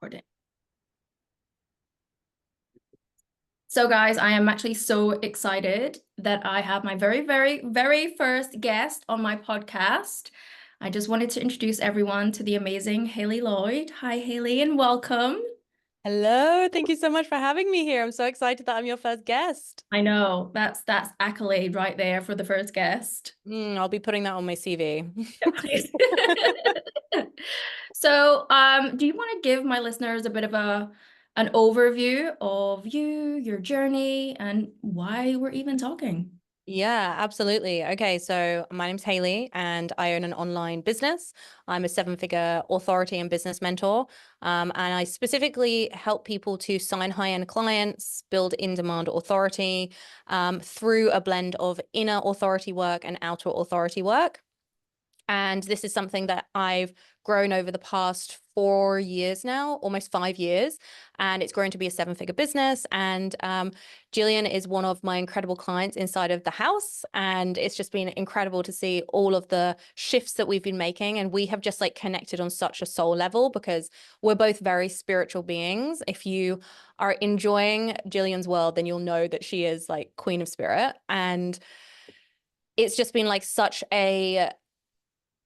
Recording. So guys, I am actually so excited that I have my very first guest on my podcast. I just wanted to introduce everyone to the amazing Hayley Lloyd. Hi, Hayley, and welcome. Hello, thank you so much for having me here. I'm so excited that I'm your first guest. I know that's accolade right there for the first guest. I'll be putting that on my CV. Yeah, please. So, do you want to give my listeners a bit of an overview of you, your journey, and why we're even talking? Yeah, absolutely. Okay, so my name's Hayley and I own an online business. I'm a seven-figure authority and business mentor. And I specifically help people to sign high-end clients, build in-demand authority through a blend of inner authority work and outer authority work. And this is something that I've grown over the past 4 years now, almost 5 years. And it's grown to be a seven-figure business. And Gillian is one of my incredible clients inside of the house. And it's just been incredible to see all of the shifts that we've been making. And we have just like connected on such a soul level because we're both very spiritual beings. If you are enjoying Gillian's world, then you'll know that she is like Queen of Spirit. And it's just been like such a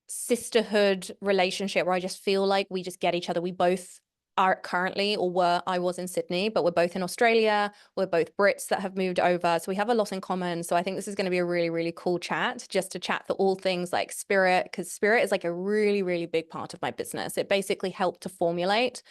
sisterhood relationship where I just feel like we just get each other. We both are currently, or were, I was in Sydney, but we're both in Australia. We're both Brits that have moved over. So we have a lot in common. So I think this is going to be a really cool chat, just to chat for all things like spirit, because spirit is like a really big part of my business. It basically helped to formulate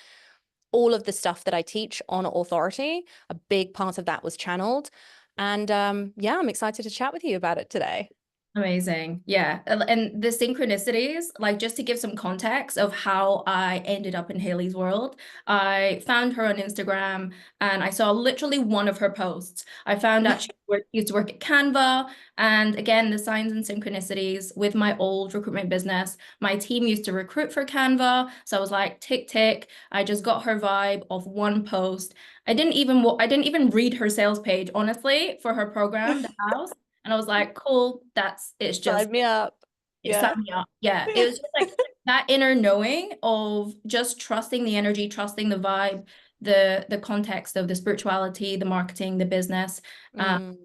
all of the stuff that I teach on authority. A big part of that was channeled. And yeah, I'm excited to chat with you about it today. Amazing. Yeah. And the synchronicities, like just to give some context of how I ended up in Hayley's world, I found her on Instagram and I saw literally one of her posts. I found out she used to work at Canva. And again, the signs and synchronicities with my old recruitment business, my team used to recruit for Canva. So I was like, tick, tick. I just got her vibe of one post. I didn't even read her sales page, honestly, for her program, The House. And I was like, cool, it's just, Sign me up. it Yeah. set me up. Yeah, it was just like that inner knowing of just trusting the energy, trusting the vibe, the context of the spirituality, the marketing, the business. Mm.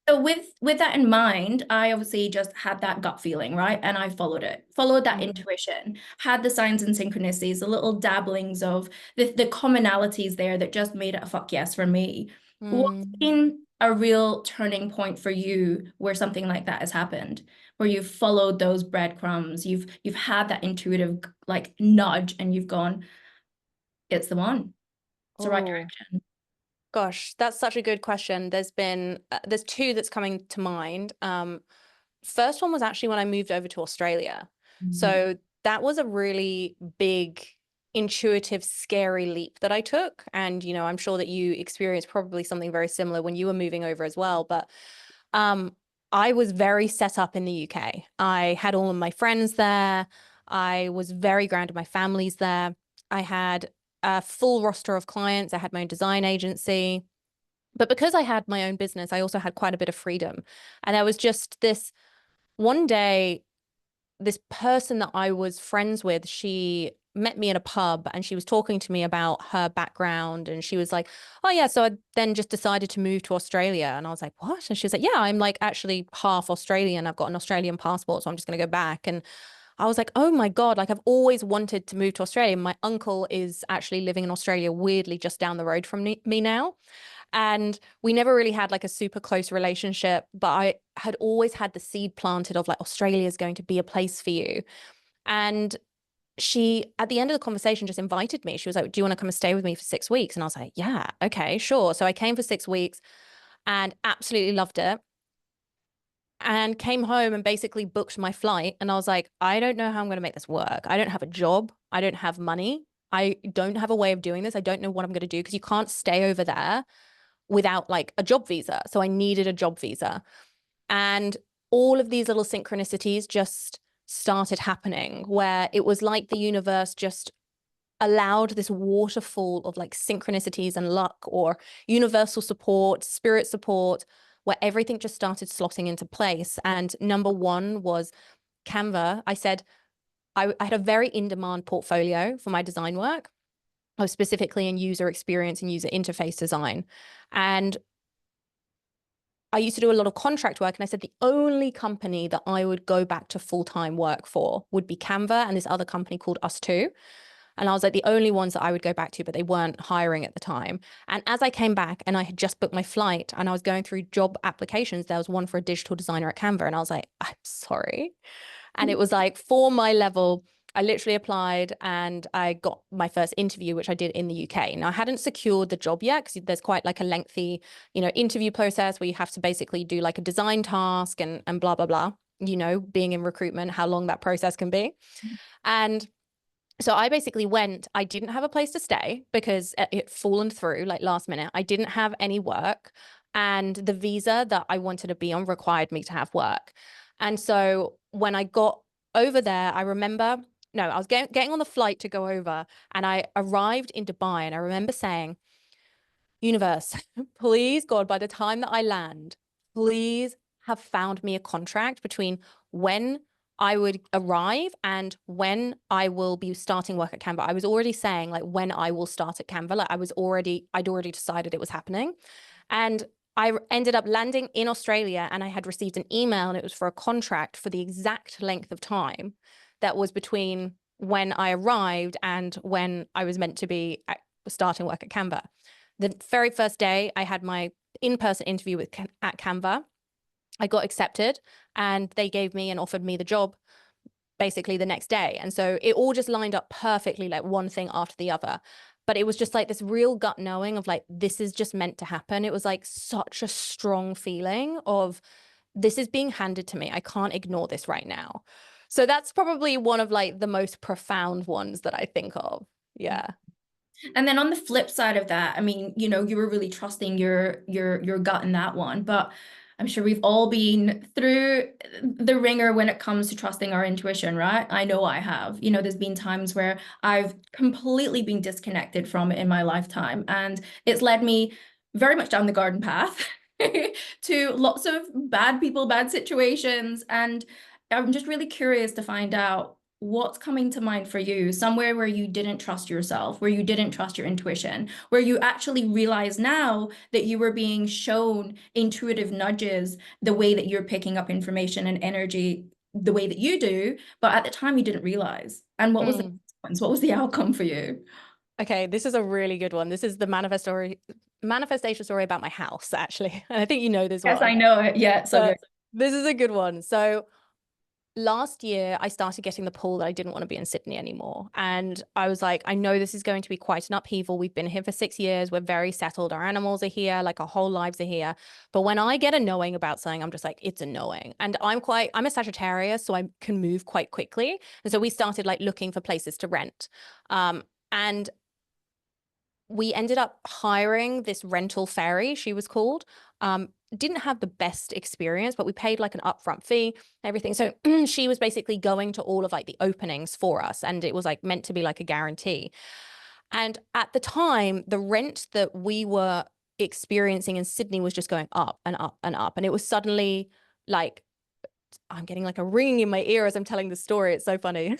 So with that in mind, I obviously just had that gut feeling, right? And I followed that Mm. intuition, had the signs and synchronicities, the little dabblings of the commonalities there that just made it a fuck yes for me. What's Mm. been a real turning point for you where something like that has happened, where you've followed those breadcrumbs, you've had that intuitive like nudge and you've gone, it's the one. It's the right Oh, direction. gosh, that's such a good question. There's two that's coming to mind. First one was actually when I moved over to Australia. Mhm. So that was a really big, intuitive, scary leap that I took. And, I'm sure that you experienced probably something very similar when you were moving over as well. But um, I was very set up in the UK. I had all of my friends there. I was very grounded. My family's there. I had a full roster of clients. I had my own design agency. But because I had my own business, I also had quite a bit of freedom. And there was just this one day, this person that I was friends with, she met me at a pub and she was talking to me about her background. And she was like, oh, yeah. So I then just decided to move to Australia. And I was like, what? And she was like, yeah, I'm like actually half Australian. I've got an Australian passport. So I'm just going to go back. And I was like, oh my God, like I've always wanted to move to Australia. My uncle is actually living in Australia, weirdly, just down the road from me now. And we never really had like a super close relationship, but I had always had the seed planted of like, Australia is going to be a place for you. And she, at the end of the conversation, just invited me. She was like, do you want to come and stay with me for 6 weeks? And I was like, yeah, okay, sure. So I came for 6 weeks and absolutely loved it. And came home and basically booked my flight. And I was like, I don't know how I'm going to make this work. I don't have a job. I don't have money. I don't have a way of doing this. I don't know what I'm going to do because you can't stay over there without like a job visa. So I needed a job visa. And all of these little synchronicities just started happening where it was like the universe just allowed this waterfall of like synchronicities and luck or universal support, spirit support, where everything just started slotting into place. And number one was Canva. I said, I had a very in-demand portfolio for my design work. I was specifically in user experience and user interface design. And I used to do a lot of contract work, and I said the only company that I would go back to full-time work for would be Canva and this other company called Us Too. And I was like the only ones that I would go back to, but they weren't hiring at the time. And as I came back and I had just booked my flight and I was going through job applications, there was one for a digital designer at Canva. And I was like, I'm sorry. And it was like, for my level, I literally applied and I got my first interview, which I did in the UK. Now, I hadn't secured the job yet because there's quite like a lengthy, interview process where you have to basically do like a design task and blah, blah, blah, being in recruitment, how long that process can be. And so I basically went, I didn't have a place to stay because it had fallen through like last minute. I didn't have any work, and the visa that I wanted to be on required me to have work. And so when I got over there, I remember, no, I was getting on the flight to go over, and I arrived in Dubai, and I remember saying, universe, please, God, by the time that I land, please have found me a contract between when I would arrive and when I will be starting work at Canva. I was already saying like when I will start at Canva, like I'd already decided it was happening. And I ended up landing in Australia, and I had received an email, and it was for a contract for the exact length of time that was between when I arrived and when I was meant to be starting work at Canva. The very first day I had my in-person interview at Canva, I got accepted, and they gave me and offered me the job basically the next day. And so it all just lined up perfectly, like one thing after the other. But it was just like this real gut knowing of like, this is just meant to happen. It was like such a strong feeling of this is being handed to me. I can't ignore this right now. So that's probably one of like the most profound ones that I think of. Yeah. And then on the flip side of that, I mean, you were really trusting your gut in that one, but I'm sure we've all been through the ringer when it comes to trusting our intuition, right? I know I have. There's been times where I've completely been disconnected from it in my lifetime, and it's led me very much down the garden path to lots of bad people, bad situations, and I'm just really curious to find out what's coming to mind for you, somewhere where you didn't trust yourself, where you didn't trust your intuition, where you actually realize now that you were being shown intuitive nudges, the way that you're picking up information and energy the way that you do, but at the time you didn't realize. And what was the consequence? What was the outcome for you? Okay, this is a really good one. This is the manifestation story about my house, actually. And I think you know this Yes, one. I know it. Yeah, so good. This is a good one. So last year, I started getting the pull that I didn't want to be in Sydney anymore. And I was like, I know this is going to be quite an upheaval. We've been here for 6 years. We're very settled. Our animals are here, like our whole lives are here. But when I get a knowing about something, I'm just like, it's a knowing. And I'm a Sagittarius, so I can move quite quickly. And so we started like looking for places to rent. And we ended up hiring this rental fairy, she was called. Didn't have the best experience, but we paid like an upfront fee, everything. So she was basically going to all of like the openings for us, and it was like meant to be like a guarantee. And at the time, the rent that we were experiencing in Sydney was just going up and up and up. And it was suddenly like, I'm getting like a ringing in my ear as I'm telling the story. It's so funny.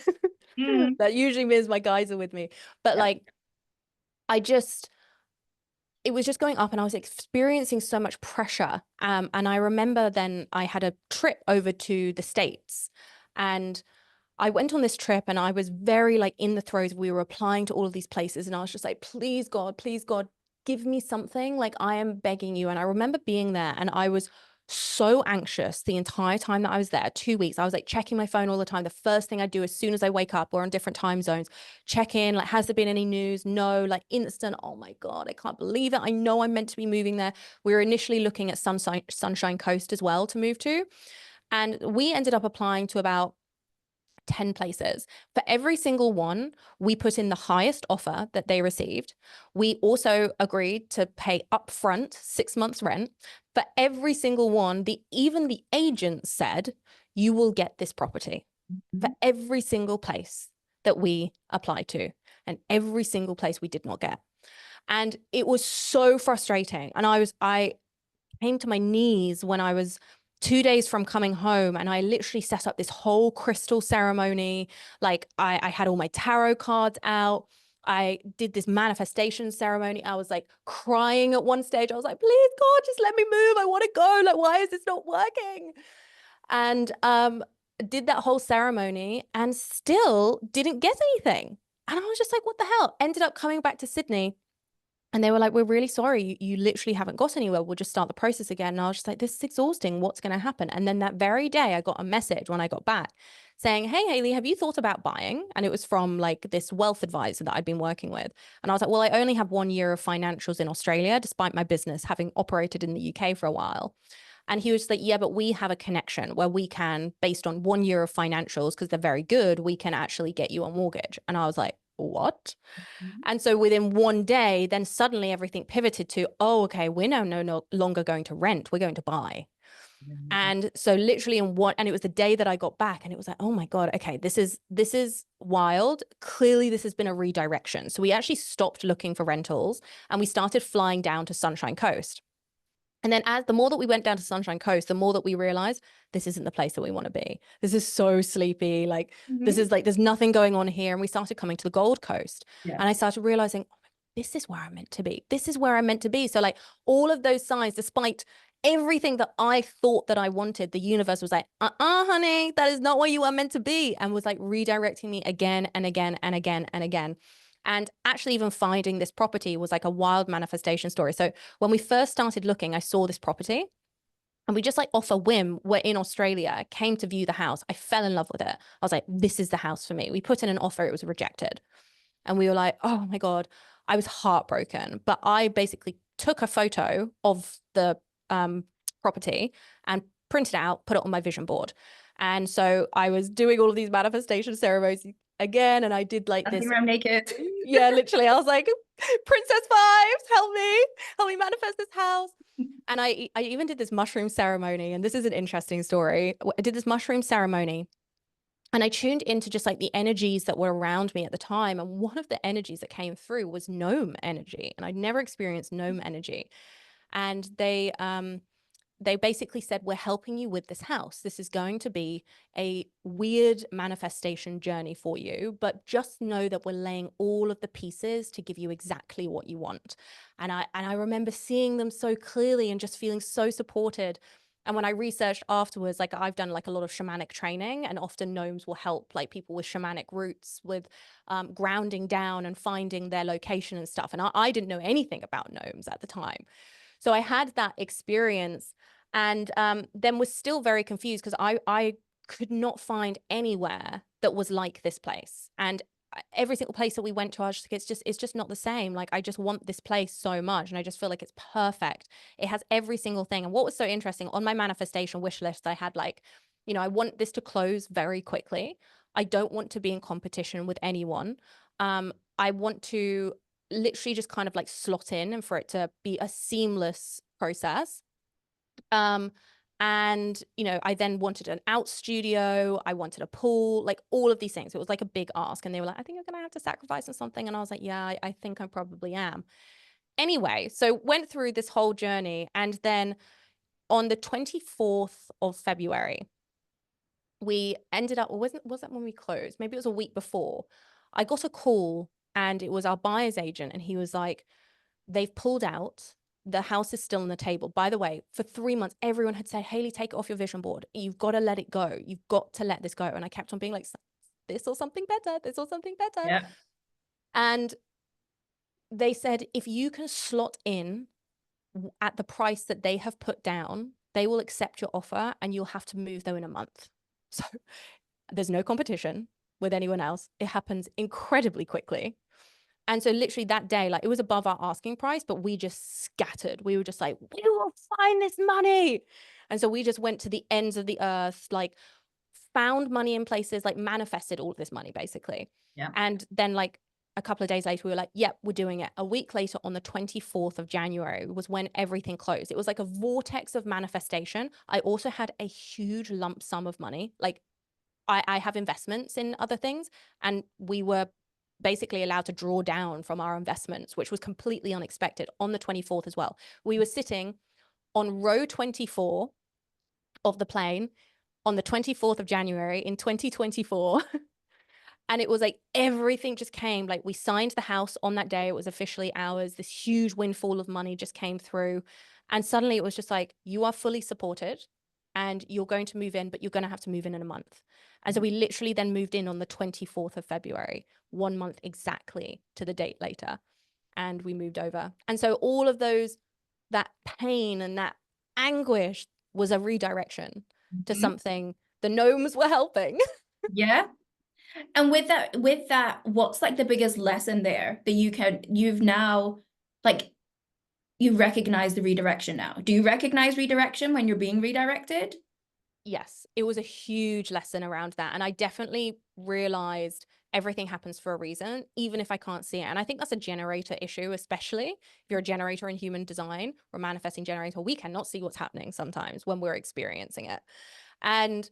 That usually means my guys are with me. But like, it was just going up, and I was experiencing so much pressure. And I remember then I had a trip over to the States, and I went on this trip, and I was very like in the throes. We were applying to all of these places, and I was just like, please God, give me something. Like, I am begging you. And I remember being there, and I was so anxious the entire time that I was there, 2 weeks. I was like checking my phone all the time. The first thing I do as soon as I wake up, we're on different time zones, check in, like, has there been any news? No, like instant. Oh my God, I can't believe it. I know I'm meant to be moving there. We were initially looking at Sunshine Coast as well to move to. And we ended up applying to about 10 places. For every single one, we put in the highest offer that they received. We also agreed to pay upfront 6 months rent. For every single one, even the agent said, you will get this property. For every single place that we applied to, and every single place we did not get. And it was so frustrating. And I came to my knees when I was 2 days from coming home, and I literally set up this whole crystal ceremony. Like, I had all my tarot cards out. I did this manifestation ceremony. I was like crying at one stage. I was like, please God, just let me move. I want to go. Like, why is this not working? And did that whole ceremony and still didn't get anything. And I was just like, what the hell? Ended up coming back to Sydney. And they were like, we're really sorry. You literally haven't got anywhere. We'll just start the process again. And I was just like, this is exhausting. What's going to happen? And then that very day, I got a message when I got back saying, hey, Hayley, have you thought about buying? And it was from like this wealth advisor that I'd been working with. And I was like, well, I only have 1 year of financials in Australia, despite my business having operated in the UK for a while. And he was like, yeah, but we have a connection where we can, based on 1 year of financials, because they're very good, we can actually get you a mortgage. And I was like, what? Mhm. And so within 1 day, then suddenly everything pivoted to, oh, okay, we're now no longer going to rent, we're going to buy. And so literally in one, and it was the day that I got back and it was like, oh my God, okay, this is wild. Clearly this has been a redirection. So we actually stopped looking for rentals and we started flying down to Sunshine Coast. And then as the more that we went down to Sunshine Coast, the more that we realized this isn't the place that we want to be. This is so sleepy. Like this Mhm. is like, there's nothing going on here. And we started coming to the Gold Coast Yeah. and I started realizing, oh, this is where I'm meant to be. This is where I'm meant to be. So like all of those signs, despite everything that I thought that I wanted, the universe was like, honey, that is not where you are meant to be. And was like redirecting me again and again and again and again. And actually even finding this property was like a wild manifestation story. So when we first started looking, I saw this property and we just like off a whim, we're in Australia, came to view the house. I fell in love with it. I was like, this is the house for me. We put in an offer, it was rejected. And we were like, oh my God, I was heartbroken. But I basically took a photo of the property and printed it out, put it on my vision board. And so I was doing all of these manifestation ceremonies again. And I did like I this. think I'm naked. Yeah, literally. I was like, Princess Vibes, help me manifest this house. And I even did this mushroom ceremony. And this is an interesting story. I did this mushroom ceremony and I tuned into just like the energies that were around me at the time. And one of the energies that came through was gnome energy. And I'd never experienced gnome energy. And they basically said, we're helping you with this house. This is going to be a weird manifestation journey for you, but just know that we're laying all of the pieces to give you exactly what you want. And I remember seeing them so clearly and just feeling so supported. And when I researched afterwards, like I've done like a lot of shamanic training, and often gnomes will help like people with shamanic roots with grounding down and finding their location and stuff. And I didn't know anything about gnomes at the time. So I had that experience and then was still very confused because I could not find anywhere that was like this place. And every single place that we went to, I was just like, it's just not the same. Like, I just want this place so much. And I just feel like it's perfect. It has every single thing. And what was so interesting on my manifestation wish list, I had like, you know, I want this to close very quickly. I don't want to be in competition with anyone. I want to literally just kind of like slot in and for it to be a seamless process. And you know, I then wanted an out studio, I wanted a pool, like all of these things. It was like a big ask. And they were like, I think you're gonna have to sacrifice on something. And I was like, yeah, I think I probably am. Anyway, so went through this whole journey. And then on the 24th of February, we ended up, or was that when we closed? Maybe it was a week before. I got a call and it was our buyer's agent. And he was like, they've pulled out. The house is still on the table. By the way, for 3 months, everyone had said, Hayley, take it off your vision board. You've got to let it go. You've got to let this go. And I kept on being like, this or something better, this or something better. Yeah. And they said, if you can slot in at the price that they have put down, they will accept your offer and you'll have to move though in a month. So there's no competition with anyone else. It happens incredibly quickly. And so literally that day, like it was above our asking price, but we just scattered. We were just like, we will find this money. And so we just went to the ends of the earth, like found money in places, like manifested all of this money basically. Yeah. And then like a couple of days later, we were like, yep, we're doing it. A week later on the 24th of January was when everything closed. It was like a vortex of manifestation. I also had a huge lump sum of money. Like I have investments in other things and we were basically allowed to draw down from our investments, which was completely unexpected on the 24th as well. We were sitting on row 24 of the plane on the 24th of January in 2024. And it was like everything just came. Like we signed the house on that day. It was officially ours. This huge windfall of money just came through. And suddenly it was just like, you are fully supported and you're going to move in, but you're going to have to move in a month. And so we literally then moved in on the 24th of February, 1 month exactly to the date later. And we moved over. And so all of those, that pain and that anguish was a redirection to Mhm. something the gnomes were helping. Yeah. And with that, what's like the biggest lesson there that you've now, like, you recognize the redirection now? Do you recognize redirection when you're being redirected? Yes, it was a huge lesson around that. And I definitely realized everything happens for a reason, even if I can't see it. And I think that's a generator issue, especially if you're a generator in human design or manifesting generator. We cannot see what's happening sometimes when we're experiencing it. And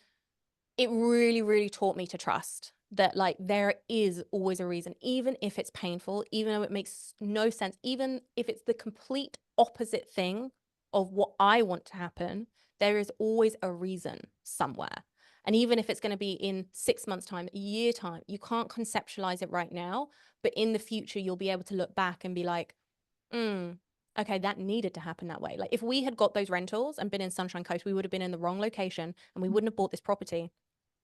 it really, really taught me to trust that like there is always a reason, even if it's painful, even though it makes no sense, even if it's the complete opposite thing of what I want to happen, there is always a reason somewhere. And even if it's going to be in 6 months' time, a year time, you can't conceptualize it right now, but in the future, you'll be able to look back and be like, okay, that needed to happen that way. Like if we had got those rentals and been in Sunshine Coast, we would have been in the wrong location and we wouldn't have bought this property.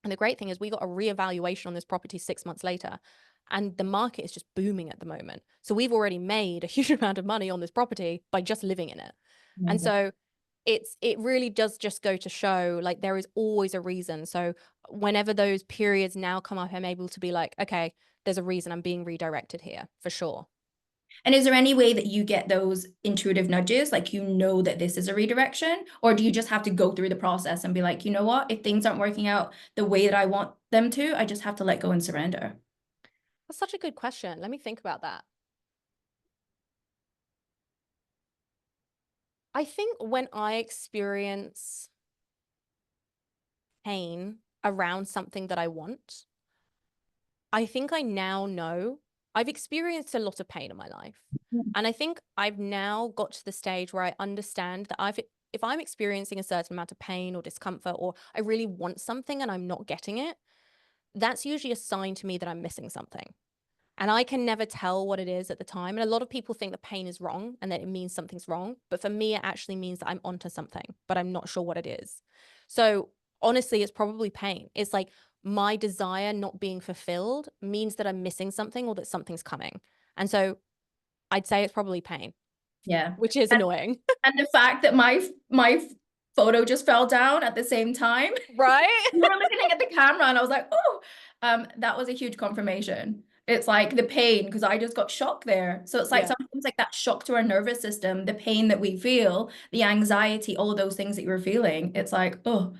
And the great thing is we got a reevaluation on this property 6 months later, and the market is just booming at the moment. So we've already made a huge amount of money on this property by just living in it. And Amazing. so it really does just go to show like there is always a reason. So whenever those periods now come up, I'm able to be like, okay, there's a reason I'm being redirected here for sure. And is there any way that you get those intuitive nudges, like you know that this is a redirection, or do you just have to go through the process and be like, you know what, if things aren't working out the way that I want them to, I just have to let go and surrender? That's such a good question. Let me think about that. I think when I experience pain around something that I want, I think I now know I've experienced a lot of pain in my life. And I think I've now got to the stage where I understand that if I'm experiencing a certain amount of pain or discomfort, or I really want something and I'm not getting it, that's usually a sign to me that I'm missing something. And I can never tell what it is at the time. And a lot of people think that pain is wrong and that it means something's wrong. But for me, it actually means that I'm onto something, but I'm not sure what it is. So honestly, it's probably pain. It's like my desire not being fulfilled means that I'm missing something or that something's coming. And so I'd say it's probably pain, Yeah. which is annoying. And the fact that my photo just fell down at the same time. Right? We were looking at the camera and I was like, oh, that was a huge confirmation. It's like the pain, because I just got shocked there. So it's like Yeah. sometimes like that shock to our nervous system, the pain that we feel, the anxiety, all of those things that you were feeling. It's like, oh,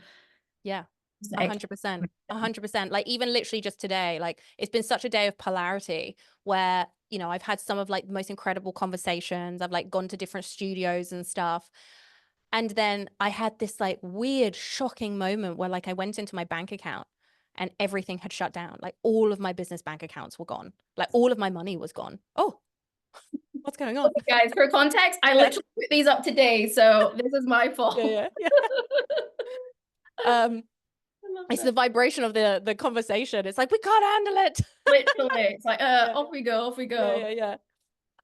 Yeah. it's A extra. 100%. 100%. Like even literally just today, like it's been such a day of polarity where, I've had some of like the most incredible conversations. I've like gone to different studios and stuff. And then I had this like weird, shocking moment where like I went into my bank account and everything had shut down. Like all of my business bank accounts were gone. Like all of my money was gone. Oh, what's going on? Okay, guys, for context, I Yeah. literally put these up today, so this is my Yeah, fault. yeah, yeah. Um, I love it's the that. vibration of the conversation. It's like we can't handle it. Literally, it's like, Yeah, off we go, off we yeah, yeah, go. yeah.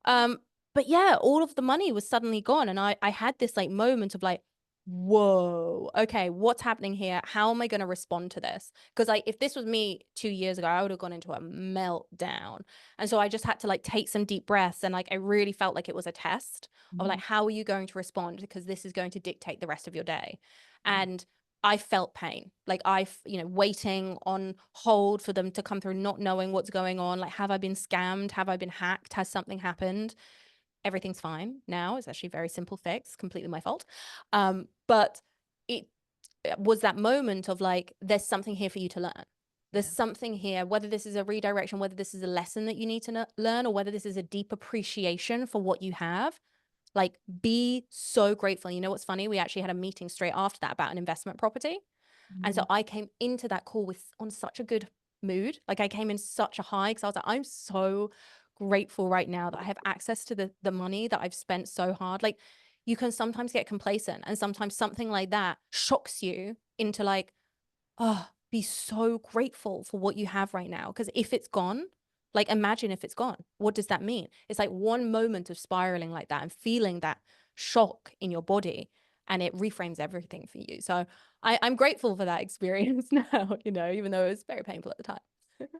Um, but yeah, all of the money was suddenly gone. And I had this like moment of like, whoa, okay, what's happening here? How am I going to respond to this? Because like if this was me 2 years ago, I would have gone into a meltdown. And so I just had to like take some deep breaths. And like I really felt like it was a test of like, how are you going to respond? Because this is going to dictate the rest of your day. And I felt pain, like waiting on hold for them to come through, not knowing what's going on. Like, have I been scammed? Have I been hacked? Has something happened? Everything's fine now. It's actually a very simple fix, completely my fault. But it was that moment of like, there's something here for you to learn. There's Yeah. something here, whether this is a redirection, whether this is a lesson that you need to learn, or whether this is a deep appreciation for what you have. Like, be so grateful. You know what's funny? We actually had a meeting straight after that about an investment property. And so I came into that call on such a good mood. Like I came in such a high because I was like, I'm so grateful right now that I have access to the money that I've spent so hard. Like you can sometimes get complacent and sometimes something like that shocks you into like, oh, be so grateful for what you have right now. Because if it's gone, like imagine if it's gone, what does that mean? It's like one moment of spiraling like that and feeling that shock in your body, and it reframes everything for you. So I'm grateful for that experience now, you know, even though it was very painful at the time.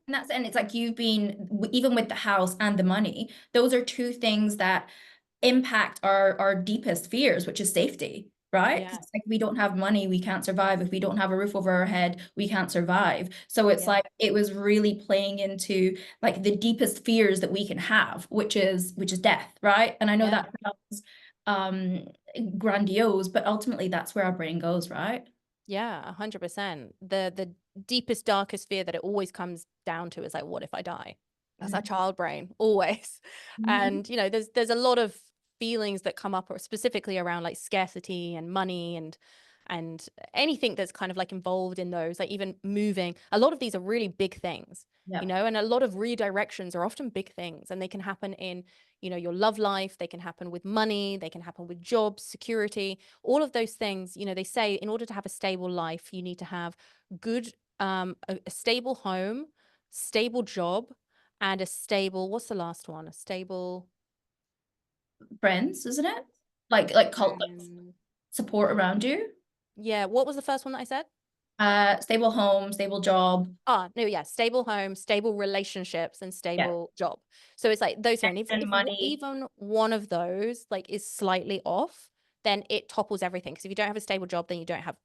And it's like you've been even with the house and the money, those are two things that impact our deepest fears, which is safety, right? Yeah. 'Cause it's like we don't have money, we can't survive. If we don't have a roof over our head, we can't survive. So it's Yeah. like it was really playing into like the deepest fears that we can have, which is death, right? And I know Yeah. that sounds um grandiose, but ultimately that's where our brain goes, right? Yeah, 100%. The deepest, darkest fear that it always comes down to is like, what if I die? That's our child brain, always. Mhm. And you know, there's a lot of feelings that come up specifically around like scarcity and money and anything that's kind of like involved in those, like even moving. A lot of these are really big things, you Yeah. know, and a lot of redirections are often big things, and they can happen in, you know, your love life, they can happen with money, they can happen with jobs, security, all of those things. You know, they say in order to have a stable life, you need to have good, a stable home, stable job, and a stable, what's the last one? A stable, Friends, isn't it? Like cult um, support around you. yeah, what was the first one that I said? Stable home, stable job. Ah, no, yeah, stable home, stable relationships, and Yeah. stable job. So it's like those three. And And money. even one of those like is slightly off, then it topples everything. Because if you don't have a stable job, then you don't have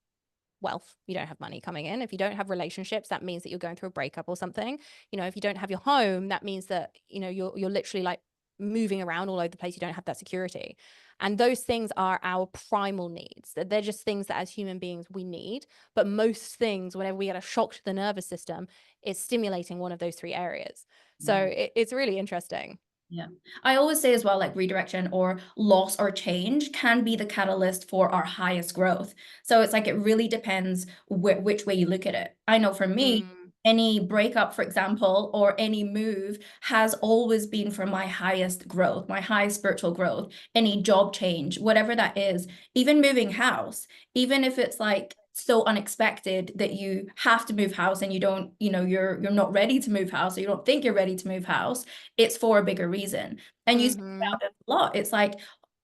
wealth, you don't have money coming in. If you don't have relationships, that means that you're going through a breakup or something. You know, if you don't have your home, that means that, you know, you're literally like moving around all over the place. You don't have that security. And those things are our primal needs. They're just things that as human beings we need. But most things, whenever we get a shock to the nervous system, it's stimulating one of those three areas. So Yeah. it's really interesting. Yeah. I always say as well, like redirection or loss or change can be the catalyst for our highest growth. So it's like it really depends which way you look at it. I know for me, Mm, any breakup, for example, or any move has always been for my highest growth, my highest spiritual growth, any job change, whatever that is, even moving house, even if it's like so unexpected that you have to move house and you don't, you're not ready to move house or you don't think you're ready to move house, it's for a bigger reason. And you speak mm-hmm. about this a lot.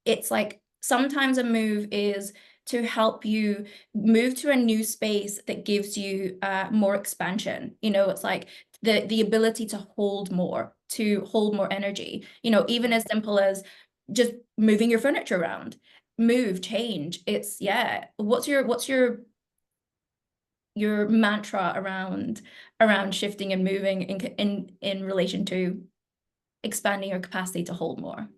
It's like sometimes a move is to help you move to a new space that gives you more expansion. It's like the ability to hold more energy. Even as simple as just moving your furniture around, move, change. It's yeah. What's your mantra around shifting and moving in relation to expanding your capacity to hold more?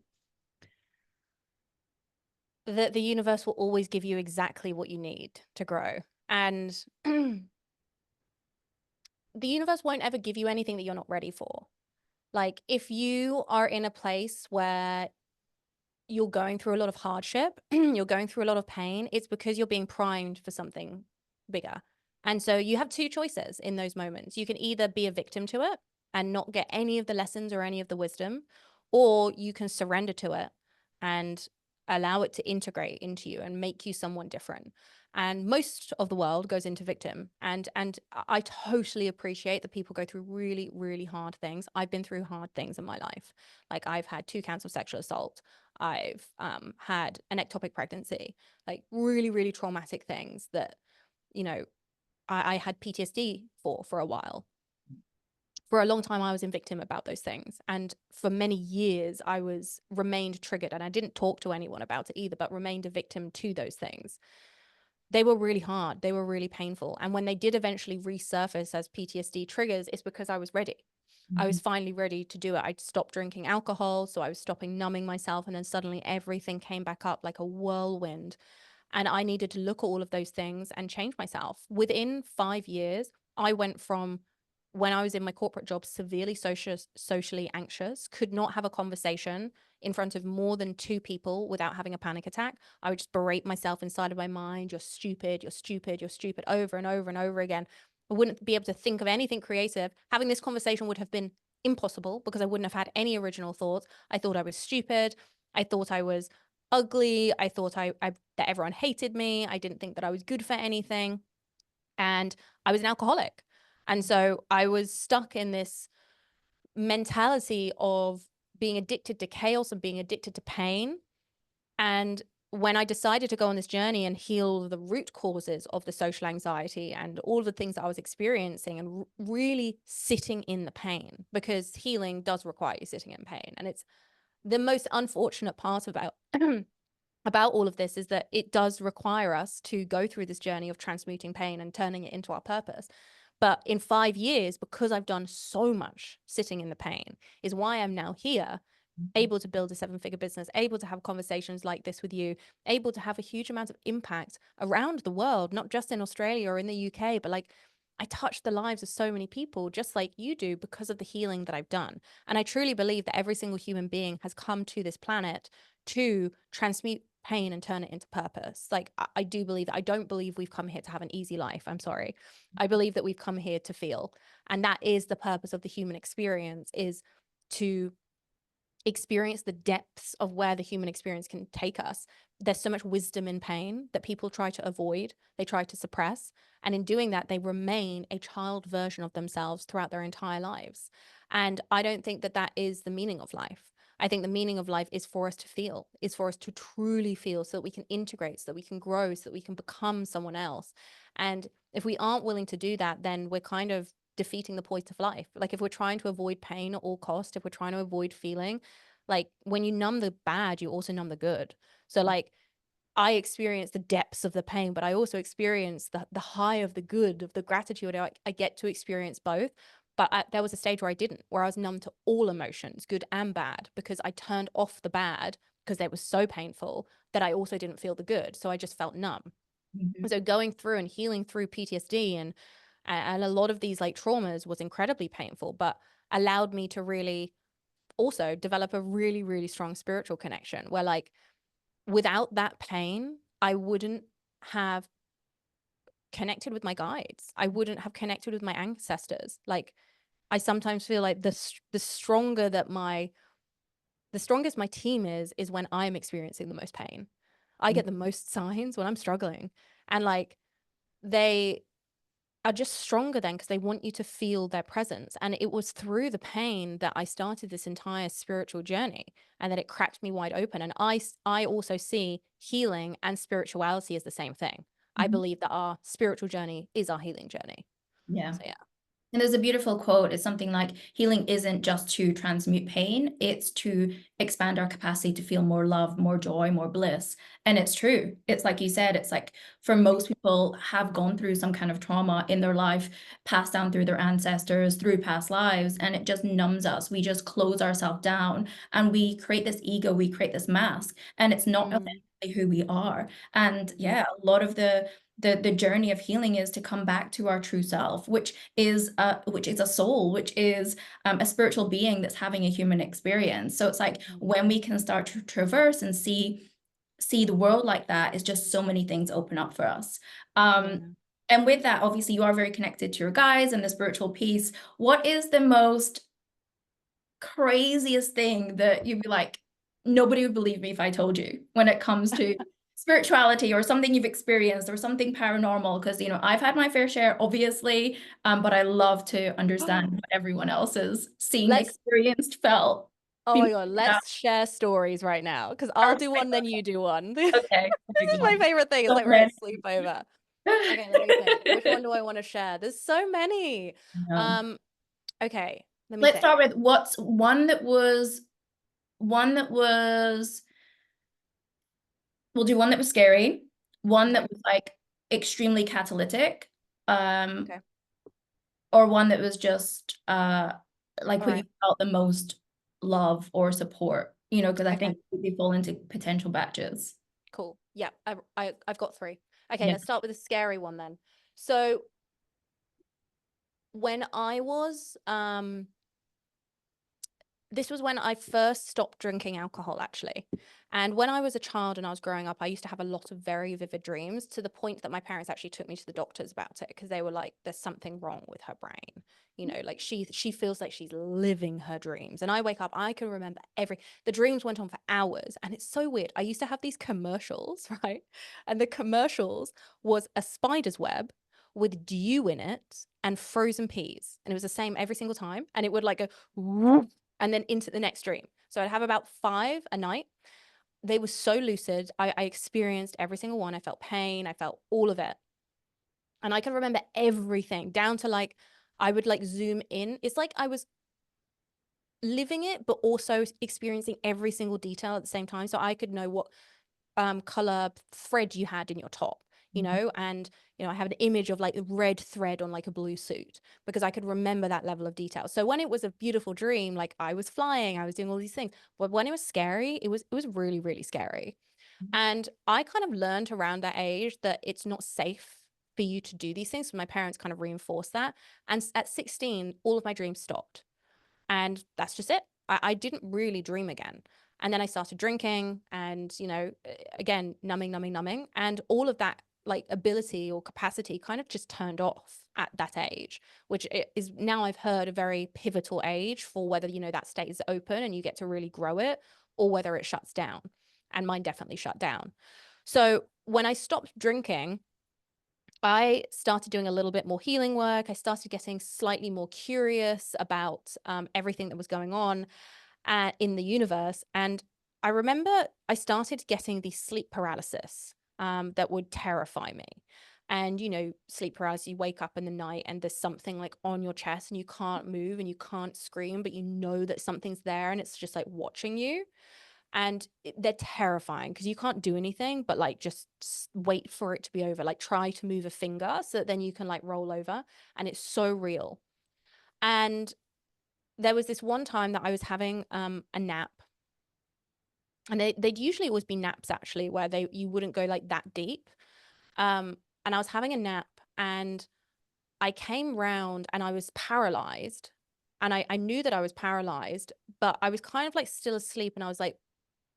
That the universe will always give you exactly what you need to grow. And the universe won't ever give you anything that you're not ready for. Like if you are in a place where you're going through a lot of hardship, you're going through a lot of pain, it's because you're being primed for something bigger. And so you have two choices in those moments. You can either be a victim to it and not get any of the lessons or any of the wisdom, or you can surrender to it and allow it to integrate into you and make you someone different. And most of the world goes into victim. And I totally appreciate that people go through really, really hard things. I've been through hard things in my life. Like I've had 2 counts of sexual assault. I've had an ectopic pregnancy, like really, really traumatic things that, you know, I had PTSD for a while. For a long time, I was in victim about those things. And for many years, I was remained triggered. And I didn't talk to anyone about it either, but remained a victim to those things. They were really hard. They were really painful. And when they did eventually resurface as PTSD triggers, it's because I was ready. I Mhm. was finally ready to do it. I'd stopped drinking alcohol, so I was stopping numbing myself, and then suddenly everything came back up like a whirlwind. And I needed to look at all of those things and change myself. Within 5 years, I went from when I was in my corporate job, severely socially anxious, could not have a conversation in front of more than 2 people without having a panic attack. I would just berate myself inside of my mind. You're stupid, you're stupid, you're stupid, over and over and over again. I wouldn't be able to think of anything creative. Having this conversation would have been impossible because I wouldn't have had any original thoughts. I thought I was stupid. I thought I was ugly. I thought that everyone hated me. I didn't think that I was good for anything. and I was an alcoholic. And so I was stuck in this mentality of being addicted to chaos and being addicted to pain. And when I decided to go on this journey and heal the root causes of the social anxiety and all the things that I was experiencing, and really sitting in the pain, because healing does require you sitting in pain. And it's the most unfortunate part about about all of this, is that it does require us to go through this journey of transmuting pain and turning it into our purpose. But in 5 years, because I've done so much sitting in the pain, is why I'm now here, able to build a 7-figure business, able to have conversations like this with you, able to have a huge amount of impact around the world, not just in Australia or in the UK, but like, I touch the lives of so many people just like you do, because of the healing that I've done. And I truly believe that every single human being has come to this planet to transmute pain and turn it into purpose. Like, I do believe that. I don't believe we've come here to have an easy life. I'm sorry. I believe that we've come here to feel. And that is the purpose of the human experience, is to experience the depths of where the human experience can take us. There's so much wisdom in pain that people try to avoid, they try to suppress. And in doing that, they remain a child version of themselves throughout their entire lives. And I don't think that that is the meaning of life. I think the meaning of life is for us to feel, is for us to truly feel, so that we can integrate, so that we can grow, so that we can become someone else. And if we aren't willing to do that, then we're kind of defeating the point of life. Like, if we're trying to avoid pain at all cost, if we're trying to avoid feeling, like, when you numb the bad, you also numb the good. So like, I experience the depths of the pain, but I also experience the high of the good, of the gratitude. I get to experience both. But there was a stage where I didn't, where I was numb to all emotions, good and bad, because I turned off the bad because they were so painful that I also didn't feel the good. So I just felt numb. Mhm. So going through and healing through PTSD and a lot of these like traumas was incredibly painful, but allowed me to really also develop a really, really strong spiritual connection, where like, without that pain, I wouldn't have connected with my guides. I wouldn't have connected with my ancestors. Like, I sometimes feel like the stronger that the strongest my team is when I'm experiencing the most pain. I get the most signs when I'm struggling. And like, they are just stronger then, because they want you to feel their presence. And it was through the pain that I started this entire spiritual journey, and that it cracked me wide open. And I also see healing and spirituality as the same thing. I Mhm. believe that our spiritual journey is our healing journey. Yeah. So yeah. And there's a beautiful quote. It's something like, healing isn't just to transmute pain, it's to expand our capacity to feel more love, more joy, more bliss. And it's true. It's like you said, it's like, for most people have gone through some kind of trauma in their life, passed down through their ancestors, through past lives, and it just numbs us. We just close ourselves down and we create this ego, we create this mask, and it's not Mm, authentically who we are. And mm, yeah, a lot of the journey of healing is to come back to our true self, which is a soul, which is a spiritual being that's having a human experience. So it's like, mm. when we can start to traverse and see the world like that, it's just so many things open up for us. Yeah. And with that, obviously, you are very connected to your guides and the spiritual piece. What is the most craziest thing that you'd be like, nobody would believe me if I told you, when it comes to spirituality or something you've experienced or something paranormal? Because, I've had my fair share, obviously, but I love to understand what everyone else has seen, Let's, experienced, felt, oh been my God, down. let's share stories right now, because I'll do one, then you do one. This Okay, okay, is go my on. favorite thing. It's So like we're at many. a sleepover. Okay, let me think. Which one do I want to share? There's so many. No. Um, okay, let me Let's think. start with what's one that was we'll do one that was scary, one Okay, that was like extremely catalytic, um, okay, or one that was just like all where you right, felt the most love or support, because I okay, think they fall into potential batches. cool. Yeah, I've got three. Okay, Yeah. let's start with a scary one then. So when I was this was when I first stopped drinking alcohol, actually. And when I was a child and I was growing up, I used to have a lot of very vivid dreams, to the point that my parents actually took me to the doctors about it, because they were like, there's something wrong with her brain. Like, she feels like she's living her dreams. And I wake up, I can remember the dreams went on for hours. And it's so weird. I used to have these commercials, right? And the commercials was a spider's web with dew in it and frozen peas. And it was the same every single time. And it would like go whoop, and then into the next dream. So I'd have about 5 a night. They were so lucid. I experienced every single one. I felt pain. I felt all of it. And I can remember everything down to like, I would like zoom in. It's like I was living it, but also experiencing every single detail at the same time. So I could know what color thread you had in your top, you know, and, you know, I have an image of like a red thread on like a blue suit because I could remember that level of detail. So when it was a beautiful dream, like I was flying, I was doing all these things. But when it was scary, it was really, really scary. And I kind of learned around that age that it's not safe for you to do these things. So my parents kind of reinforced that. And at 16, all of my dreams stopped. And that's just it. I didn't really dream again. And then I started drinking and, you know, again, numbing. And all of that like ability or capacity kind of just turned off at that age, which is now I've heard a very pivotal age for whether, you know, that stays open and you get to really grow it or whether it shuts down. And mine definitely shut down. So when I stopped drinking, I started doing a little bit more healing work. I started getting slightly more curious about everything that was going on in the universe. And I remember I started getting the sleep paralysis that would terrify me. And, you know, sleep paralysis, you wake up in the night and there's something like on your chest and you can't move and you can't scream, but you know that something's there and it's just like watching you. And they're terrifying because you can't do anything but like just wait for it to be over, like try to move a finger so that then you can like roll over, and it's so real. And there was this one time that I was having a nap, and they'd usually always be naps actually where you wouldn't go like that deep. And I was having a nap and I came round and I was paralyzed, and I knew that I was paralyzed, but I was kind of like still asleep, and I was like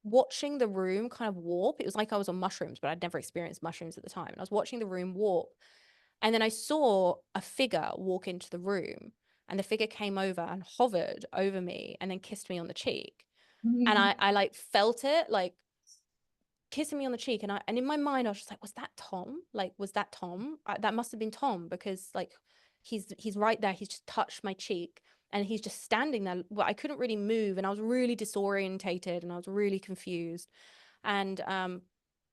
watching the room kind of warp. It was like I was on mushrooms, but I'd never experienced mushrooms at the time. And I was watching the room warp. And then I saw a figure walk into the room, and the figure came over and hovered over me and then kissed me on the cheek. And I like felt it like kissing me on the cheek. And in my mind, I was just like, was that Tom? Like, was that Tom? That must have been Tom because like he's right there. He's just touched my cheek. And he's just standing there. Well, I couldn't really move, and I was really disorientated, and I was really confused. And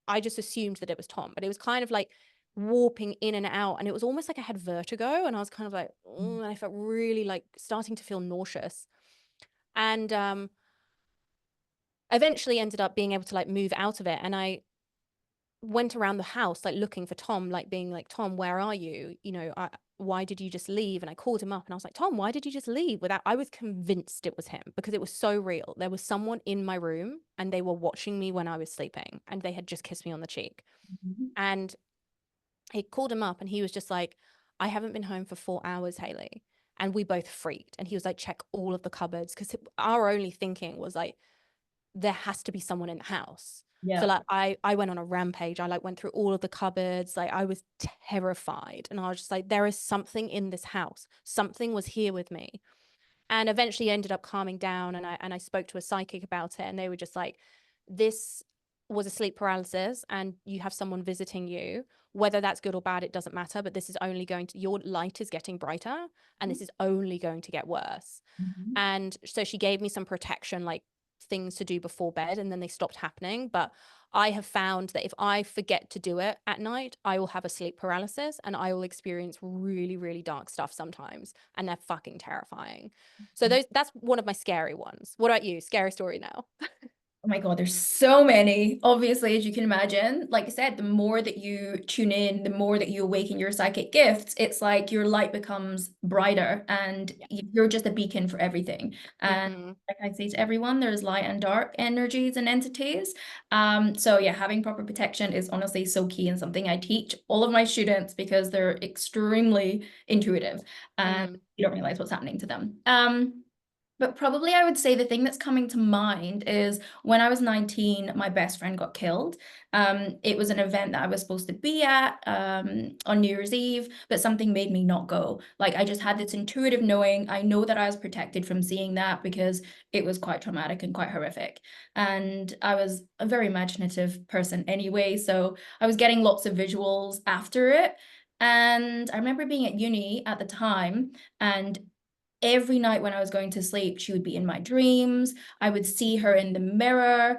I just assumed that it was Tom, but it was kind of like warping in and out, and it was almost like I had vertigo, and I was kind of like, and I felt really like starting to feel nauseous. And eventually ended up being able to like move out of it, and I went around the house like looking for Tom, like being like, Tom, where are you? You know, why did you just leave? And I called him up and I was like, Tom, why did you just leave? Without, I was convinced it was him because it was so real. There was someone in my room and they were watching me when I was sleeping, and they had just kissed me on the cheek. And he called him up and he was just like, I haven't been home for 4 hours, Hayley. And we both freaked. And he was like, check all of the cupboards, because our only thinking was like, there has to be someone in the house. So Yeah. like I went on a rampage. I like went through all of the cupboards. Like I was terrified. And I was just like, there is something in this house. Something was here with me. And eventually ended up calming down, and I spoke to a psychic about it, and they were just like, this was a sleep paralysis and you have someone visiting you. Whether that's good or bad, it doesn't matter, but this is only going to, your light is getting brighter and this is only going to get worse. And so she gave me some protection, like things to do before bed, and then they stopped happening. But I have found that if I forget to do it at night, I will have a sleep paralysis and I will experience really, really dark stuff sometimes. And they're fucking terrifying. So that's one of my scary ones. What about you? Scary story now. Oh my God, there's so many. Obviously, as you can imagine, like I said, the more that you tune in, the more that you awaken your psychic gifts, it's like your light becomes brighter and you're just a beacon for everything. And Mm-hmm. like I say to everyone, there's light and dark energies and entities. So yeah, having proper protection is honestly so key and something I teach all of my students because they're extremely intuitive and Mm. you don't realize what's happening to them. But probably I would say the thing that's coming to mind is when I was 19, my best friend got killed. It was an event that I was supposed to be at on New Year's Eve, but something made me not go. Like I just had this intuitive knowing. I know that I was protected from seeing that because it was quite traumatic and quite horrific. And I was a very imaginative person anyway, so I was getting lots of visuals after it. And I remember being at uni at the time, and every night when I was going to sleep, she would be in my dreams. I would see her in the mirror.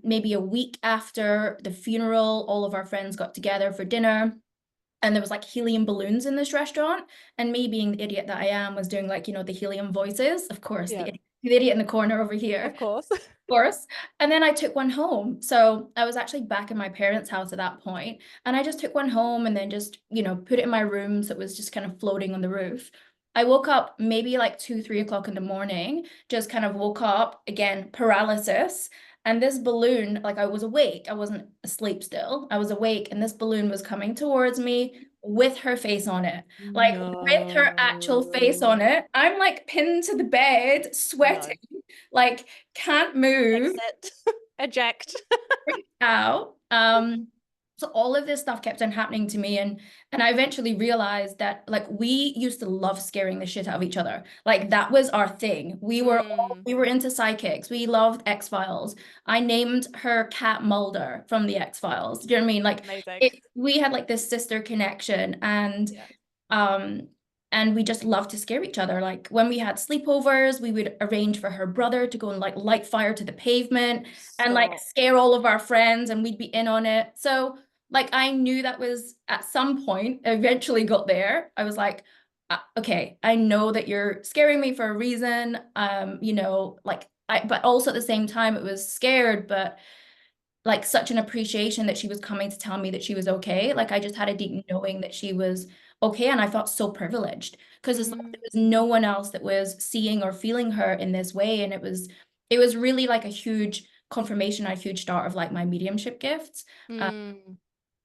Maybe a week after the funeral, all of our friends got together for dinner, and there was like helium balloons in this restaurant. And me, being the idiot that I am, was doing like, the helium voices. Of course, Yeah, the idiot in the corner over here, of course. course. And then I took one home. So I was actually back in my parents' house at that point, and I just took one home and then just, put it in my room. So it was just kind of floating on the roof. I woke up maybe like 2, 3 o'clock in the morning, just kind of woke up again, paralysis. And this balloon, like I was awake, I wasn't asleep still. I was awake, and this balloon was coming towards me with her face on it, like with her actual face on No. it. I'm like pinned to the bed, No. sweating, like can't move, Exit. Eject. freaked out. So all of this stuff kept on happening to me, and I eventually realized that like we used to love scaring the shit out of each other. Like that was our thing. Mm, We were into psychics. We loved X-Files. I named her cat Mulder from the X-Files. Do you know what I mean? Like amazing. we had like this sister connection, Yeah. um and we just loved to scare each other. Like when we had sleepovers, we would arrange for her brother to go and like light fire to the pavement and like Stop. scare all of our friends, and we'd be in on it. So like I knew that was at some point, eventually got there. I was like, okay, I know that you're scaring me for a reason. Like but also at the same time it was scared, but like such an appreciation that she was coming to tell me that she was okay. Like I just had a deep knowing that she was okay, and I felt so privileged because it's like there Mm, was no one else that was seeing or feeling her in this way, and it was really like a huge confirmation, a huge start of like my mediumship gifts. mm.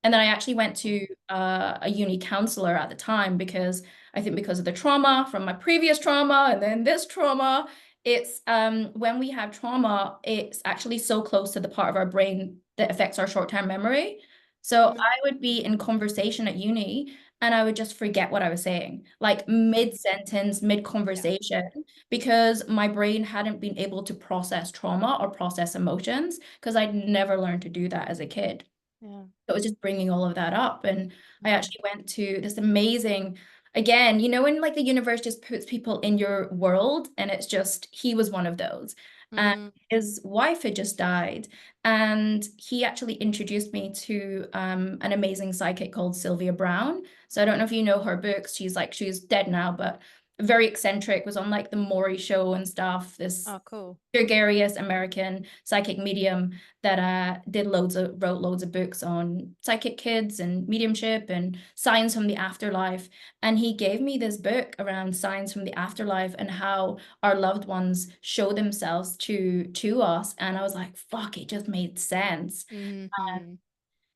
And then I actually went Oh. to a uni counselor at the time because I think because of the trauma from my previous trauma and then this trauma, it's when we have trauma, it's actually so close to the part of our brain that affects our short-term memory. So Mm, I would be in conversation at uni and I would just forget what I was saying, like mid-sentence, yeah. mid-conversation, because my brain hadn't been able to process trauma or process emotions because I'd never learned to do that as a kid. Yeah. It was just bringing all of that up. And I Mm, actually went to this amazing, again, when like the universe just puts people in your world, and it's just, he was one of those. And mm. his wife had just died. And he actually introduced me to an amazing psychic called Sylvia Brown. So I don't know if you know her books. She's dead now, but very eccentric, was on like the Maury show and stuff. This Oh, cool. gregarious American psychic medium that wrote loads of books on psychic kids and mediumship and signs from the afterlife. And he gave me this book around signs from the afterlife and how our loved ones show themselves to us. And I was like, fuck, it just made sense. Hmm.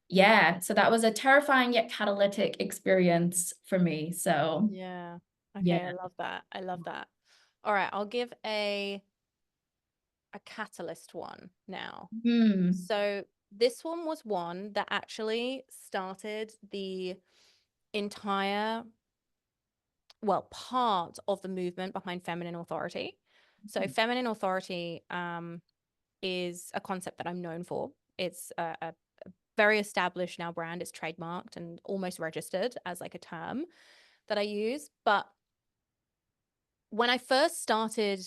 Yeah, so that was a terrifying yet catalytic experience for me. So Yeah. yeah. Okay, I love that. I love that. All right, I'll give a catalyst one now. Hmm. So this one was one that actually started the entire, well, part of the movement behind feminine authority. So feminine authority is a concept that I'm known for. It's a very established now brand. It's trademarked and almost registered as like a term that I use. But when I first started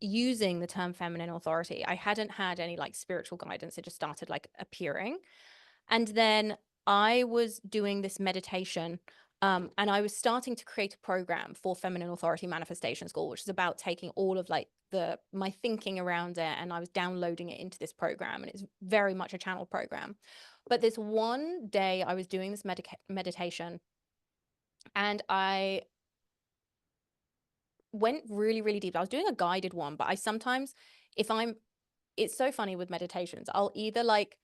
using the term feminine authority, I hadn't had any like spiritual guidance. It just started like appearing. And then I was doing this meditation, and I was starting to create a program for Feminine Authority Manifestation School, which is about taking all of like my thinking around it, and I was downloading it into this program, and it's very much a channel program. But this one day I was doing this meditation, and I went really, really deep. I was doing a guided one, but I sometimes, if I'm, it's so funny with meditations, I'll either like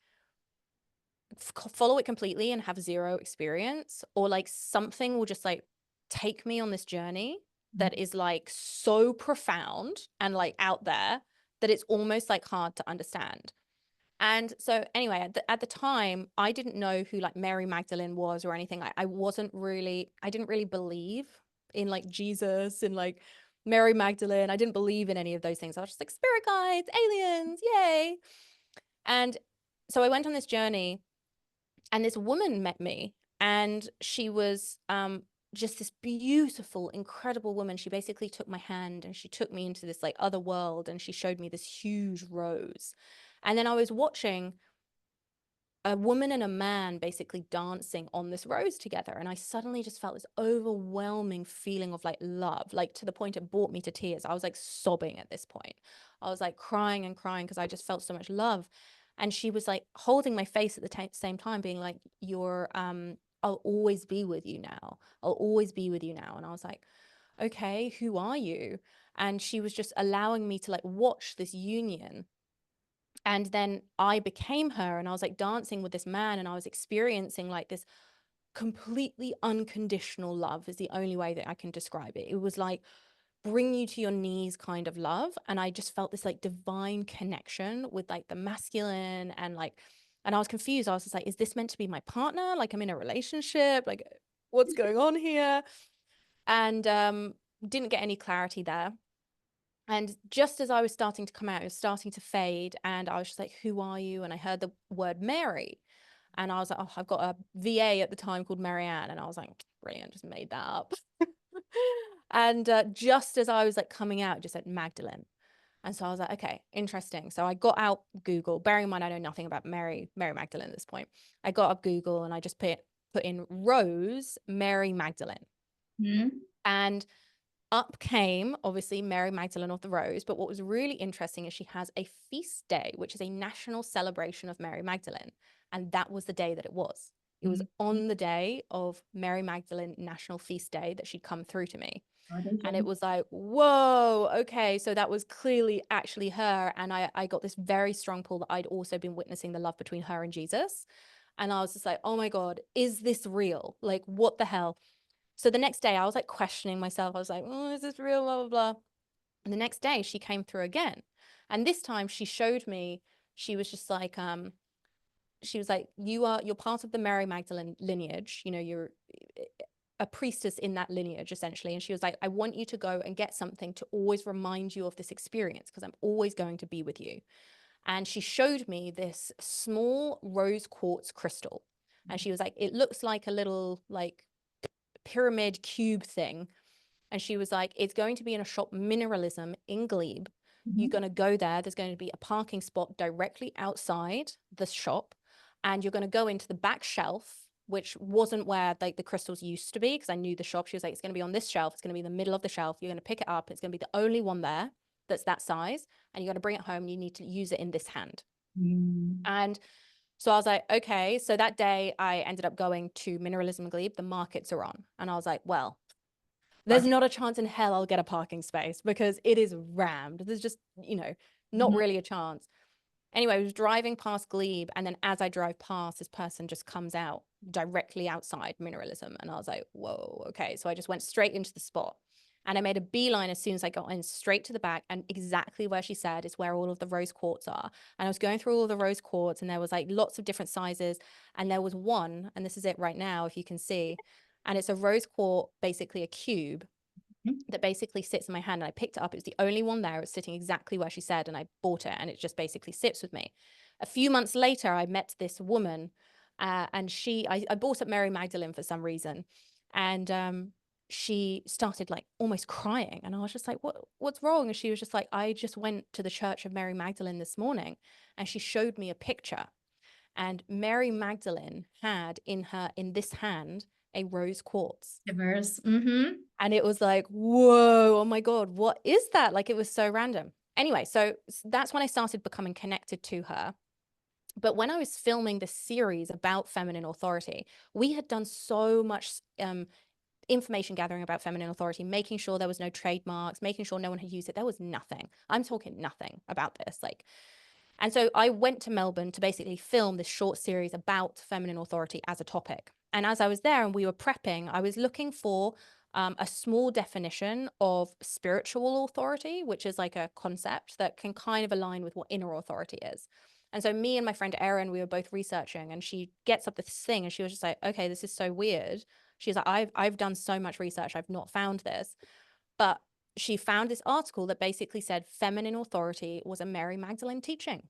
follow it completely and have zero experience, or like something will just like take me on this journey that is like so profound and like out there that it's almost like hard to understand. And so anyway, at the time, I didn't know who like Mary Magdalene was or anything. I didn't really believe in like Jesus and like Mary Magdalene. I didn't believe in any of those things. I was just like spirit guides, aliens, yay. And so I went on this journey, and this woman met me, And she was just this beautiful, incredible woman. She basically took my hand and she took me into this like other world, and she showed me this huge rose. And then I was watching a woman and a man basically dancing on this rose together, and I suddenly just felt this overwhelming feeling of like love, like to the point it brought me to tears. I was like sobbing at this point. I was like crying and crying because I just felt so much love. And she was like holding my face at the same time, being like, you're I'll always be with you now, I'll always be with you now. And I was like, okay, who are you? And she was just allowing me to like watch this union. And then I became her, and I was like dancing with this man, and I was experiencing like this completely unconditional love, is the only way that I can describe it. It was like bring you to your knees kind of love. And I just felt this like divine connection with like the masculine, and like, and I was confused. I was just like, is this meant to be my partner? Like I'm in a relationship, like what's going on here? And didn't get any clarity there. And just as I was starting to come out, it was starting to fade. And I was just like, who are you? And I heard the word Mary. And I was like, oh, I've got a VA at the time called Marianne. And I was like, brilliant, just made that up. And just as I was like coming out, it just said Magdalene. And so I was like, okay, interesting. So I got out Google, bearing in mind I know nothing about Mary Magdalene at this point. I got up Google and I just put in Rose Mary Magdalene. Mm-hmm. And up came obviously Mary Magdalene of the Rose. But what was really interesting is she has a feast day, which is a national celebration of Mary Magdalene. And that was the day that it was. It was on the day of Mary Magdalene National Feast Day that she'd come through to me. And it was like, whoa, okay. So that was clearly actually her. And I got this very strong pull that I'd also been witnessing the love between her and Jesus. And I was just like, oh my God, is this real? Like, what the hell? So the next day I was like questioning myself. I was like, oh, is this real? Blah, blah, blah. And the next day she came through again. And this time she showed me, she was just like, she was like, you're part of the Mary Magdalene lineage. You know, you're a priestess in that lineage, essentially. And she was like, I want you to go and get something to always remind you of this experience, because I'm always going to be with you. And she showed me this small rose quartz crystal. And she was like, it looks like a little like pyramid cube thing. And she was like, it's going to be in a shop, Mineralism in Glebe. You're going to go there. There's going to be a parking spot directly outside the shop. And you're going to go into the back shelf, which wasn't where like the crystals used to be, because I knew the shop. She was like, it's going to be on this shelf. It's going to be in the middle of the shelf. You're going to pick it up. It's going to be the only one there that's that size. And you're going to bring it home. And you need to use it in this hand. And so I was like, okay. So that day I ended up going to Mineralism Glebe. The markets are on. And I was like, well, there's not a chance in hell I'll get a parking space, because it is rammed. There's just, not really a chance. Anyway, I was driving past Glebe, and then as I drive past, this person just comes out directly outside Mineralism. And I was like, whoa, okay. So I just went straight into the spot. And I made a beeline as soon as I got in, straight to the back, and exactly where she said is where all of the rose quartz are. And I was going through all of the rose quartz, and there was like lots of different sizes. And there was one, and this is it right now, if you can see. And it's a rose quartz, basically a cube that basically sits in my hand. And I picked it up. It was the only one there. It was sitting exactly where she said, and I bought it, and it just basically sits with me. A few months later, I met this woman, and I bought up Mary Magdalene for some reason. And she started like almost crying. And I was just like, what's wrong? And she was just like, I just went to the Church of Mary Magdalene this morning. And she showed me a picture. And Mary Magdalene had in this hand a rose quartz. Diverse. And it was like, whoa, oh my God, what is that? Like, it was so random. Anyway, so that's when I started becoming connected to her. But when I was filming this series about feminine authority, we had done so much information gathering about feminine authority, making sure there was no trademarks, making sure no one had used it. There was nothing. I'm talking nothing about this. And so I went to Melbourne to basically film this short series about feminine authority as a topic. And as I was there and we were prepping, I was looking for a small definition of spiritual authority, which is like a concept that can kind of align with what inner authority is. And so me and my friend Erin, we were both researching, and she gets up this thing and she was just like, okay, this is so weird. She's like, I've done so much research. I've not found this. But she found this article that basically said feminine authority was a Mary Magdalene teaching.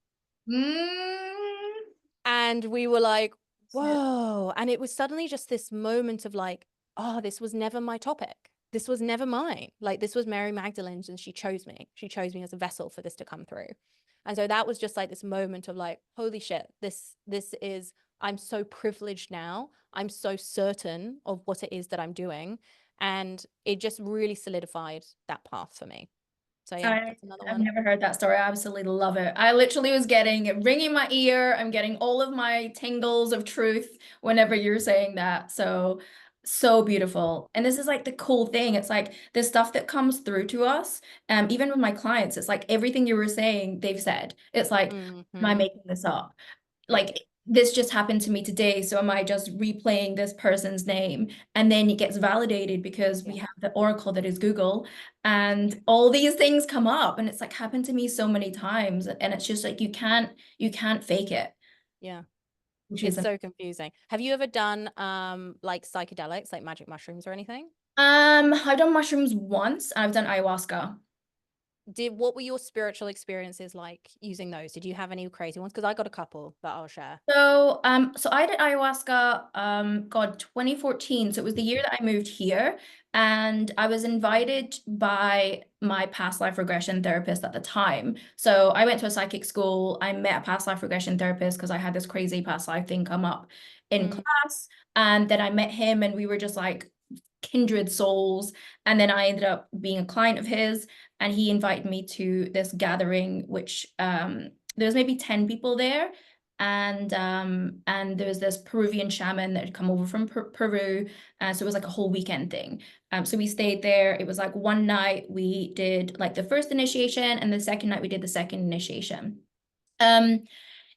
Mm-hmm. And we were like, whoa. And it was suddenly just this moment of like, oh, this was never my topic. This was never mine. Like, this was Mary Magdalene's, and she chose me. She chose me as a vessel for this to come through. And so that was just like this moment of like, holy shit, this is, I'm so privileged now. I'm so certain of what it is that I'm doing. And it just really solidified that path for me. So yeah, that's another I've one. never heard that story. I absolutely love it. I literally was getting it ringing my ear. I'm getting all of my tingles of truth whenever you're saying that. So, so beautiful. And this is like the cool thing. It's like the stuff that comes through to us. Even with my clients, it's like everything you were saying, they've said. It's like, am I Mm-hmm. making this up? Yeah. Like this just happened to me today, so am I just replaying this person's name? And then it gets validated because we Yeah. have the oracle that is Google, and all these things come up, and it's like happened to me so many times, and it's just like you can't fake it, Yeah. which is It's so confusing. Have you ever done like psychedelics, like magic mushrooms or anything? I've done mushrooms once, and I've done ayahuasca. What were your spiritual experiences like using those? Did you have any crazy ones? Because I got a couple that I'll share. So I did ayahuasca, God, 2014. So it was the year that I moved here, and I was invited by my past life regression therapist at the time. So I went to a psychic school. I met a past life regression therapist because I had this crazy past life thing come up in Mm, class, and then I met him, and we were just like kindred souls. And then I ended up being a client of his, and he invited me to this gathering, which there was maybe 10 people there, and there was this Peruvian shaman that had come over from Peru, so it was like a whole weekend thing. So we stayed there. It was like one night we did like the first initiation, and the second night we did the second initiation. Um,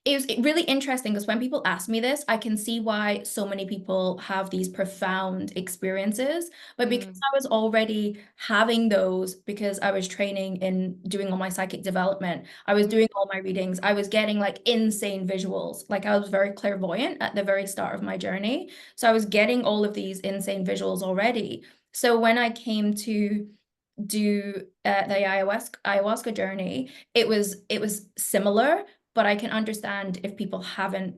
it was really interesting because when people ask me this, I can see why so many people have these profound experiences. But because mm, I was already having those, because I was training in doing all my psychic development, I was mm, doing all my readings, I was getting like insane visuals. Like I was very clairvoyant at the very start of my journey. So I was getting all of these insane visuals already. So when I came to do the ayahuasca journey, it was similar, but I can understand if people haven't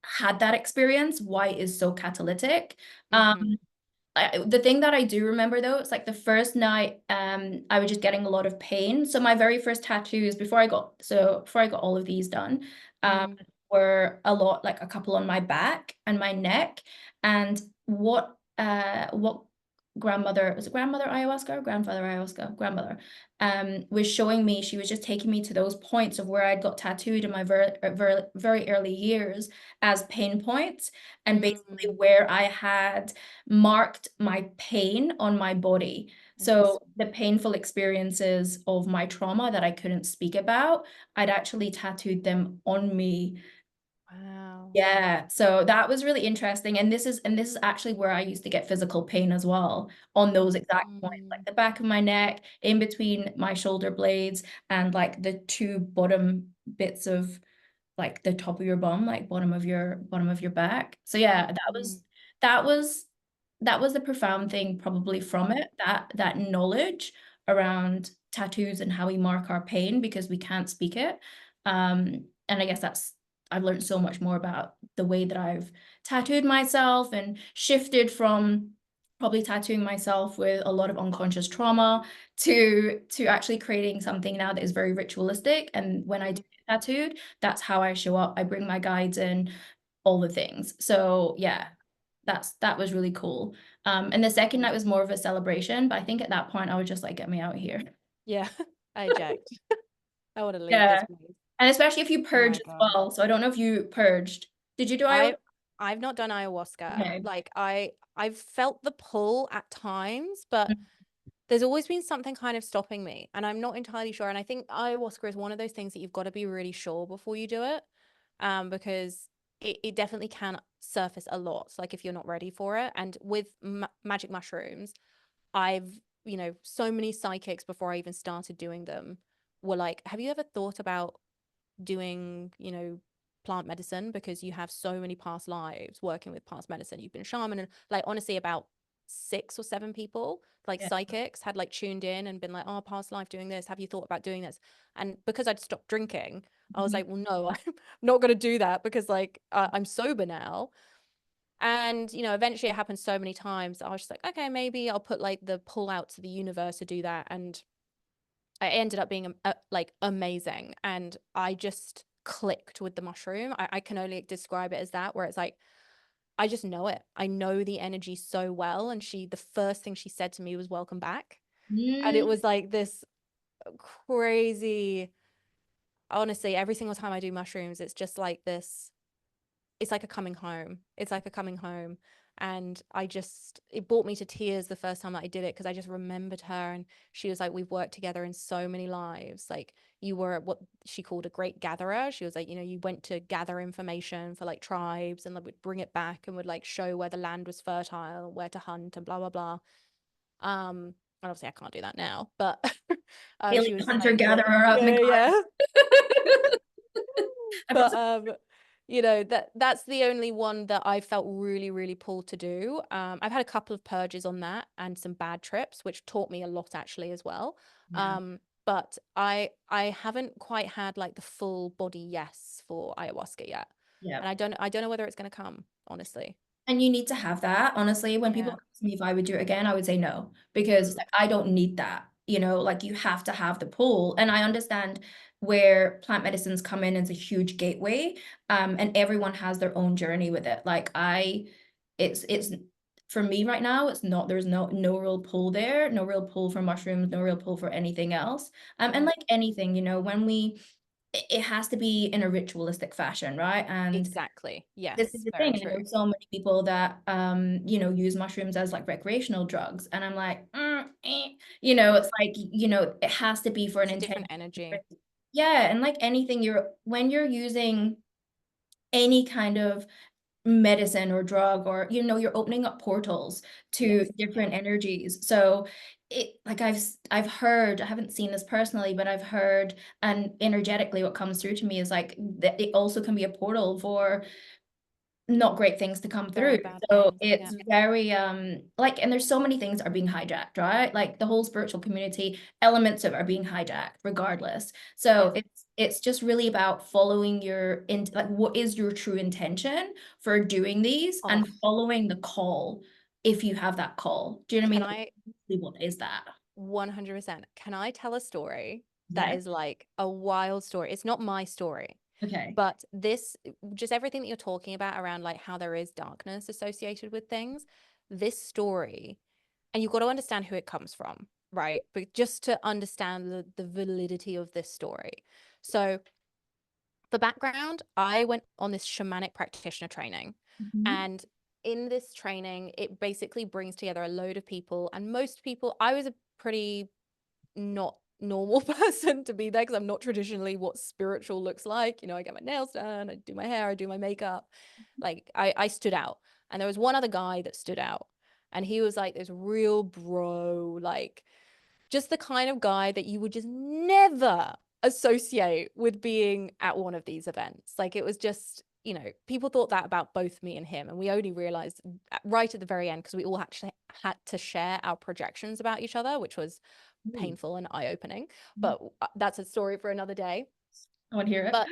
had that experience, why it is so catalytic. Um, mm-hmm, the thing that I do remember though, it's like the first night, I was just getting a lot of pain. So my very first tattoos before I got all of these done, um, mm, were a lot like a couple on my back and my neck. And what grandmother was it grandmother ayahuasca or grandfather ayahuasca? Grandmother, was showing me, she was just taking me to those points of where I'd got tattooed in my very early years as pain points, and basically mm. where I had marked my pain on my body. So Interesting. the painful experiences of my trauma that I couldn't speak about, I'd actually tattooed them on me. Wow. Yeah, so that was really interesting. And this is actually where I used to get physical pain as well, on those exact points, like Mm, the back of my neck, in between my shoulder blades, and like the two bottom bits of like the top of your bum, like bottom of your back. So yeah, that mm, was that was that was the profound thing probably from wow. it, that knowledge around tattoos and how we mark our pain because we can't speak it. And I guess I've learned so much more about the way that I've tattooed myself and shifted from probably tattooing myself with a lot of unconscious trauma to actually creating something now that is very ritualistic. And when I do Mm, get tattooed, that's how I show up. I bring my guides in, all the things. So yeah, that was really cool. And the second night was more of a celebration, but I think at that point I was just like, get me out of here. yeah. I eject. I want to leave this Yeah. place. And especially if you Oh purge my as God. well. So I don't know if you purged. Did you do ayahuasca? I I've not done ayahuasca. Okay. Like I've felt the pull at times, but there's always been something kind of stopping me, and I'm not entirely sure. And I think ayahuasca is one of those things that you've got to be really sure before you do it, because it definitely can surface a lot. So like if you're not ready for it, and with magic mushrooms, I've so many psychics before I even started doing them were like, "Have you ever thought about doing plant medicine because you have so many past lives working with past medicine? You've been a shaman and like honestly about." 6 or 7 people, like Yeah. psychics, had like tuned in and been like, oh, past life doing this. Have you thought about doing this? And because I'd stopped drinking, I was Mhm. like, well, no, I'm not going to do that because like I'm sober now. And, you know, eventually it happened so many times. I was just like, okay, maybe I'll put like the pull out to the universe to do that. And it ended up being like amazing. And I just clicked with the mushroom. I can only describe it as that, where it's like, I just know it. I know the energy so well. And the first thing she said to me was, welcome back. And it Mm. was like this crazy, honestly, every single time I do mushrooms, it's just like this, it's like a coming home. It's like a coming home. And it brought me to tears the first time that I did it because I just remembered her. And she was like, we've worked together in so many lives. Like, you were what she called a great gatherer. She was like, you know, you went to gather information for like tribes and like would bring it back and would like show where the land was fertile, where to hunt and blah, blah, blah. And obviously I can't do that now, but Alien she was hunter like the, gatherer out in the yeah, yeah. garden. I feel But so. you know, that's the only one that I felt really, really pulled to do. I've had a couple of purges on that and some bad trips, which taught me a lot actually as well. Yeah. But I haven't quite had like the full body yes for ayahuasca yet. Yeah. And I don't know whether it's gonna come, honestly. And you need to have that. Honestly, when people Yeah. ask me if I would do it again, I would say no, because Mm. like I don't need that. You know, like you have to have the pull. And I understand where plant medicines come in as a huge gateway. And everyone has their own journey with it. It's for me right now, it's not, there's no real pull there, no real pull for mushrooms, no real pull for anything else. And Mm. like anything, you know, it has to be in a ritualistic fashion, right? And Exactly. this is Yes, the very thing. I know true. so many people that you know, use mushrooms as like recreational drugs. And I'm like, you know, it's like, you know, it has to be for an It's a different intention. energy. Yeah. And like anything, when you're using any kind of medicine or drug, or you know, you're opening up portals to Yes. Yeah. different energies. So it, like I've heard, I haven't seen this personally, but I've heard, and energetically what comes through to me is like that it also can be a portal for not great things to come through. Very bad So things. Yeah. it's very like, and there's so many things that are being hijacked, right? Like the whole spiritual community, elements of it are being hijacked regardless. So Yes. it's just really about following your in, like what is your true intention for doing these, Oh, and following the call if you have that call. Do you know what I can mean? I Like, what is that? 100%. Can I tell a story that Yeah. is like a wild story? It's not my story, Okay. but just everything that you're talking about around like how there is darkness associated with things, this story, and you've got to understand who it comes from, right? But just to understand the validity of this story. So, for background, I went on this shamanic practitioner training. Mhm. And in this training, it basically brings together a load of people. And most people, I was a pretty not normal person to be there because I'm not traditionally what spiritual looks like. You know, I get my nails done, I do my hair, I do my makeup. Like I stood out. And there was one other guy that stood out. And he was like this real bro, like just the kind of guy that you would just never associate with being at one of these events. Like it was just, you know, people thought that about both me and him. And we only realized right at the very end because we all actually had to share our projections about each other, which was Ooh. painful and eye-opening. But that's a story for another day. I want to hear it. But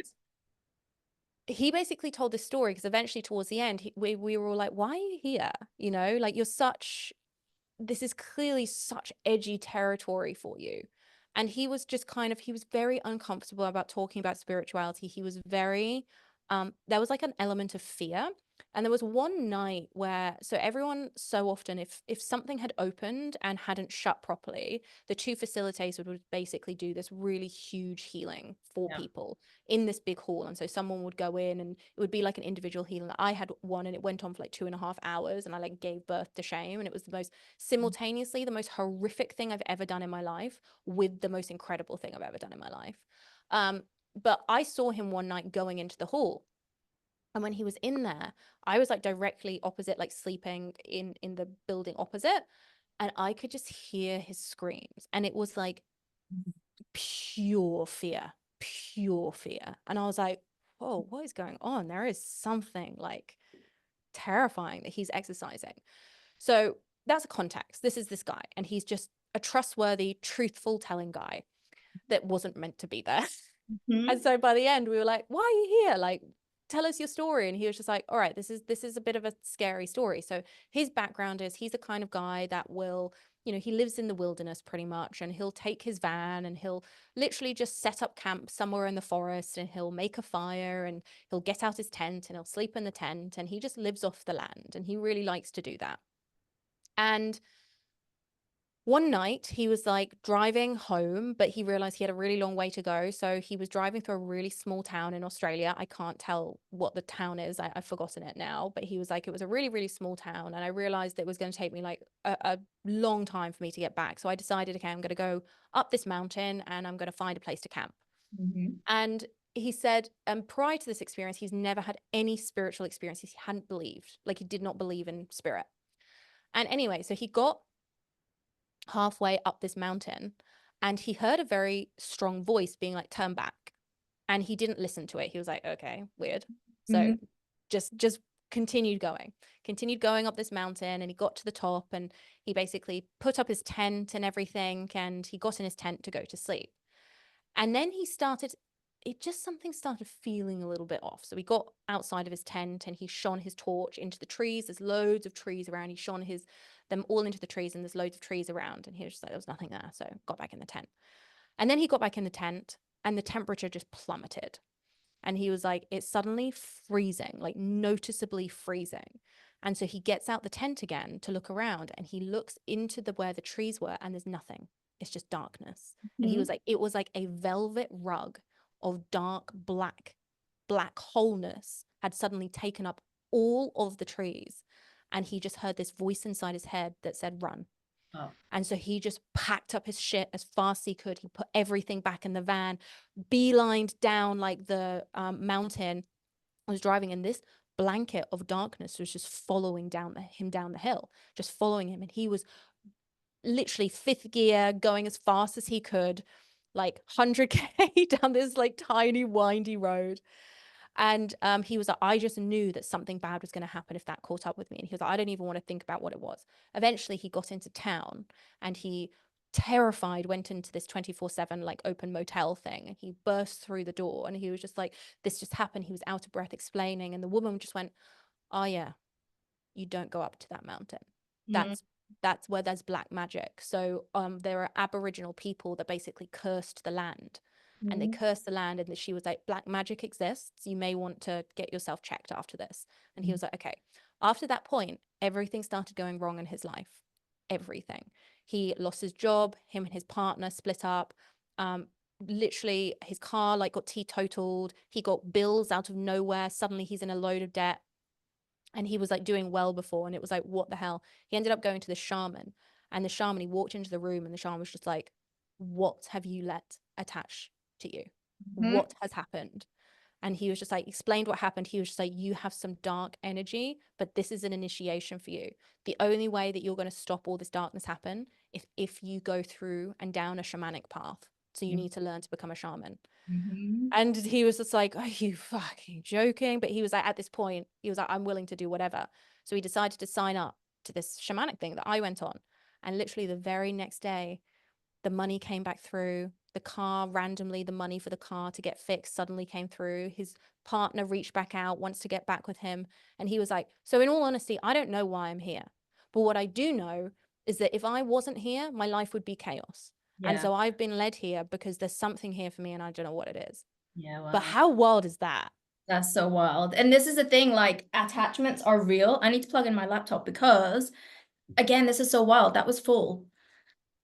he basically told this story because eventually towards the end, we were all like, why are you here? You know, like this is clearly such edgy territory for you. And he was just he was very uncomfortable about talking about spirituality. He was very, there was like an element of fear. And there was one night where, so everyone so often, if something had opened and hadn't shut properly, the two facilitators would basically do this really huge healing for Yeah. people in this big hall. And so someone would go in and it would be like an individual healing. I had one and it went on for like 2.5 hours and I like gave birth to shame. And it was the most simultaneously the most horrific thing I've ever done in my life with the most incredible thing I've ever done in my life. But I saw him one night going into the hall. And when he was in there, I was like directly opposite, like sleeping in the building opposite. And I could just hear his screams. And it was like pure fear, pure fear. And I was like, whoa, what is going on? There is something like terrifying that he's exercising. So that's a context. This is this guy, and he's just a trustworthy, truthful telling guy that wasn't meant to be there. And Mhm. so by the end, we were like, why are you here? Like, tell us your story. And he was just like, all right, this is a bit of a scary story. So his background is he's the kind of guy that will, you know, he lives in the wilderness pretty much, and he'll take his van and he'll literally just set up camp somewhere in the forest, and he'll make a fire, and he'll get out his tent and he'll sleep in the tent, and he just lives off the land, and he really likes to do that. And one night he was like driving home, but he realized he had a really long way to go. So he was driving through a really small town in Australia. I can't tell what the town is. I've forgotten it now, but he was like, it was a really, really small town. And I realized it was going to take me like a long time for me to get back. So I decided, okay, I'm going to go up this mountain and I'm going to find a place to camp. Mhm. And he said, prior to this experience, he's never had any spiritual experiences. He hadn't believed, like he did not believe in spirit. And anyway, so he got halfway up this mountain and he heard a very strong voice being like, turn back. And he didn't listen to it. He was like, okay, weird. So Mhm. just continued going up this mountain, and he got to the top, and he basically put up his tent and everything, and he got in his tent to go to sleep. And then he started, it just something started feeling a little bit off. So he got outside of his tent and he shone his torch into the trees. There's loads of trees around. He shone them all into the trees, and there's loads of trees around. And he was just like, there was nothing there. So got back in the tent. And then he got back in the tent and the temperature just plummeted. And he was like, it's suddenly freezing, like noticeably freezing. And so he gets out the tent again to look around, and he looks into where the trees were, and there's nothing. It's just darkness. And he was Mhm. like, it was like a velvet rug of dark black wholeness had suddenly taken up all of the trees. And he just heard this voice inside his head that said, run. Oh. And so he just packed up his shit as fast as he could. He put everything back in the van, beelined down like the mountain. I was driving, and this blanket of darkness was just following him down the hill, just following him. And he was literally fifth gear, going as fast as he could, like 100K down this like tiny, windy road. And he was like, I just knew that something bad was going to happen if that caught up with me. And he was like, I don't even want to think about what it was. Eventually, he got into town, and he, terrified, went into this 24/7 like open motel thing, and he burst through the door, and he was just like, this just happened. He was out of breath explaining. And the woman just went, oh, yeah, you don't go up to that mountain. Mhm. That's where there's black magic. So there are Aboriginal people that basically cursed the land, and they Mhm. cursed the land, and she was like, black magic exists. You may want to get yourself checked after this. And he was like, okay. After that point, everything started going wrong in his life. Everything. He lost his job. Him and his partner split up. Um, Literally, his car like got teetotaled. He got bills out of nowhere. Suddenly, he's in a load of debt, and he was like doing well before, and it was like, what the hell. He ended up going to the shaman, and the shaman, he walked into the room, and the shaman was just like, what have you let attach to you? Mhm. What has happened? And he was just like, explained what happened. He was just like, you have some dark energy, but this is an initiation for you. The only way that you're going to stop all this darkness happen if you go through and down a shamanic path. So you need to learn to become a shaman. Mhm. And he was just like, are you fucking joking? But he was like, at this point, he was like, I'm willing to do whatever. So he decided to sign up to this shamanic thing that I went on. And literally the very next day, the money came back through. The car, randomly, the money for the car to get fixed suddenly came through. His partner reached back out, wants to get back with him. And he was like, so in all honesty, I don't know why I'm here. But what I do know is that if I wasn't here, my life would be chaos. And Yeah. so I've been led here because there's something here for me, and I don't know what it is. Yeah. But Wow. how wild is that? That's so wild. And this is the thing, like attachments are real. I need to plug in my laptop because, again, this is so wild. That was full.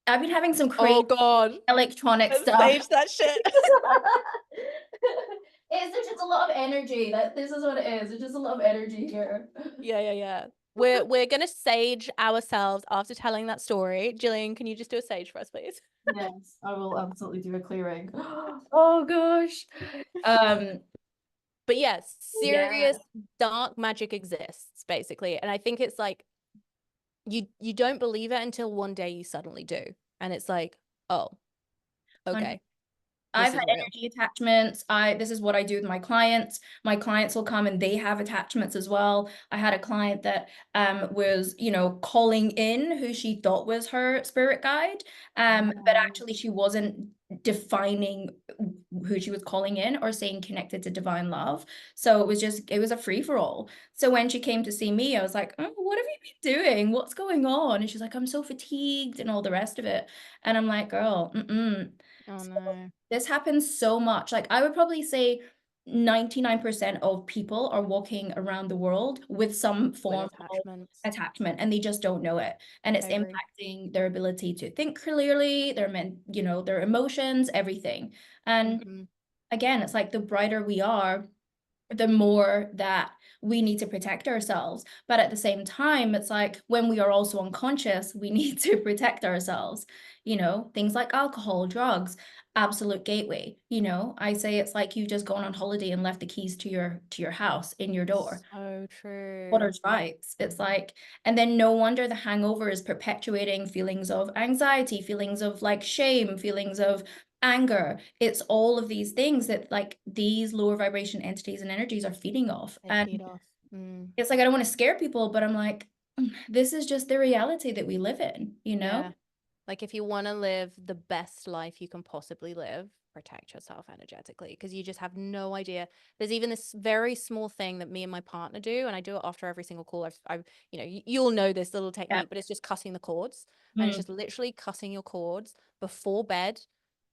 I've been having some Oh crazy God, electronic let's stuff. stage that shit. It's just a lot of energy. This is what it is. It's just a lot of energy here. Yeah. We're gonna sage ourselves after telling that story. Gillian, can you just do a sage for us, please? Yes, I will absolutely do a clearing. Oh gosh. Um, But yes, yeah. serious dark magic exists, basically. And I think it's like you don't believe it until one day you suddenly do. And it's like, oh, okay. I've This had is real. energy attachments. This is what I do with my clients. My clients will come and they have attachments as well. I had a client that was, calling in who she thought was her spirit guide. But Wow. actually she wasn't defining who she was calling in or saying connected to divine love. So it was a free for all. So when she came to see me, I was like, oh, what have you been doing? What's going on? And she's like, I'm so fatigued and all the rest of it. And I'm like, girl, Oh So no. this happens so much. Like I would probably say 99% of people are walking around the world with some With form of attachments. attachment and they just don't know it. And it's I agree. impacting their ability to think clearly, their emotions, everything. And Mm-hmm. again, it's like the brighter we are, the more that we need to protect ourselves. But at the same time, it's like when we are also unconscious, we need to protect ourselves. Things like alcohol, drugs, absolute gateway. I say it's like you just gone on holiday and left the keys to your house in your door. So Water true. strikes. It's like, and then no wonder the hangover is perpetuating feelings of anxiety, feelings of like shame, feelings of anger. It's all of these things that like these lower vibration entities and energies are feeding off. They And feed off. Mm. it's like, I don't want to scare people, but I'm like, this is just the reality that we live in? Yeah. Like if you want to live the best life you can possibly live, protect yourself energetically because you just have no idea. There's even this very small thing that me and my partner do, and I do it after every single call. You'll know this little Yeah. technique, but it's just cutting the cords, and it's Mm. just literally cutting your cords before bed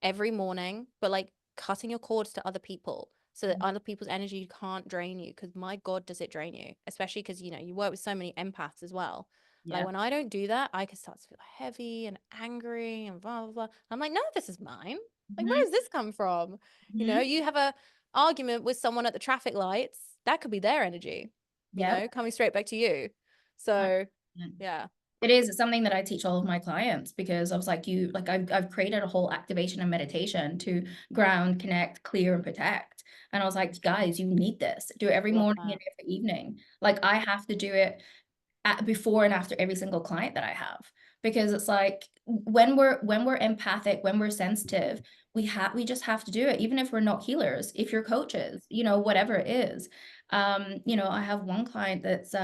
every morning, but like cutting your cords to other people so that other people's energy can't drain you. Because my God, does it drain you? Especially because you work with so many empaths as well. Like Yeah. when I don't do that, I can start to feel heavy and angry and blah blah blah. I'm like, no, this is mine. Like, where Hmm. does this come from? Hmm. You have a argument with someone at the traffic lights. That could be their energy, Yeah. coming straight back to you. So, 100%. yeah. It is. It's something that I teach all of my clients because I was like, I've created a whole activation and meditation to ground, connect, clear, and protect. And I was like, guys, you need this. Do it every Love morning and that. every evening. Like I have to do it before and after every single client that I have because it's like when we're empathic, when we're sensitive, we just have to do it even if we're not healers, if you're coaches, whatever it is. I have one client that's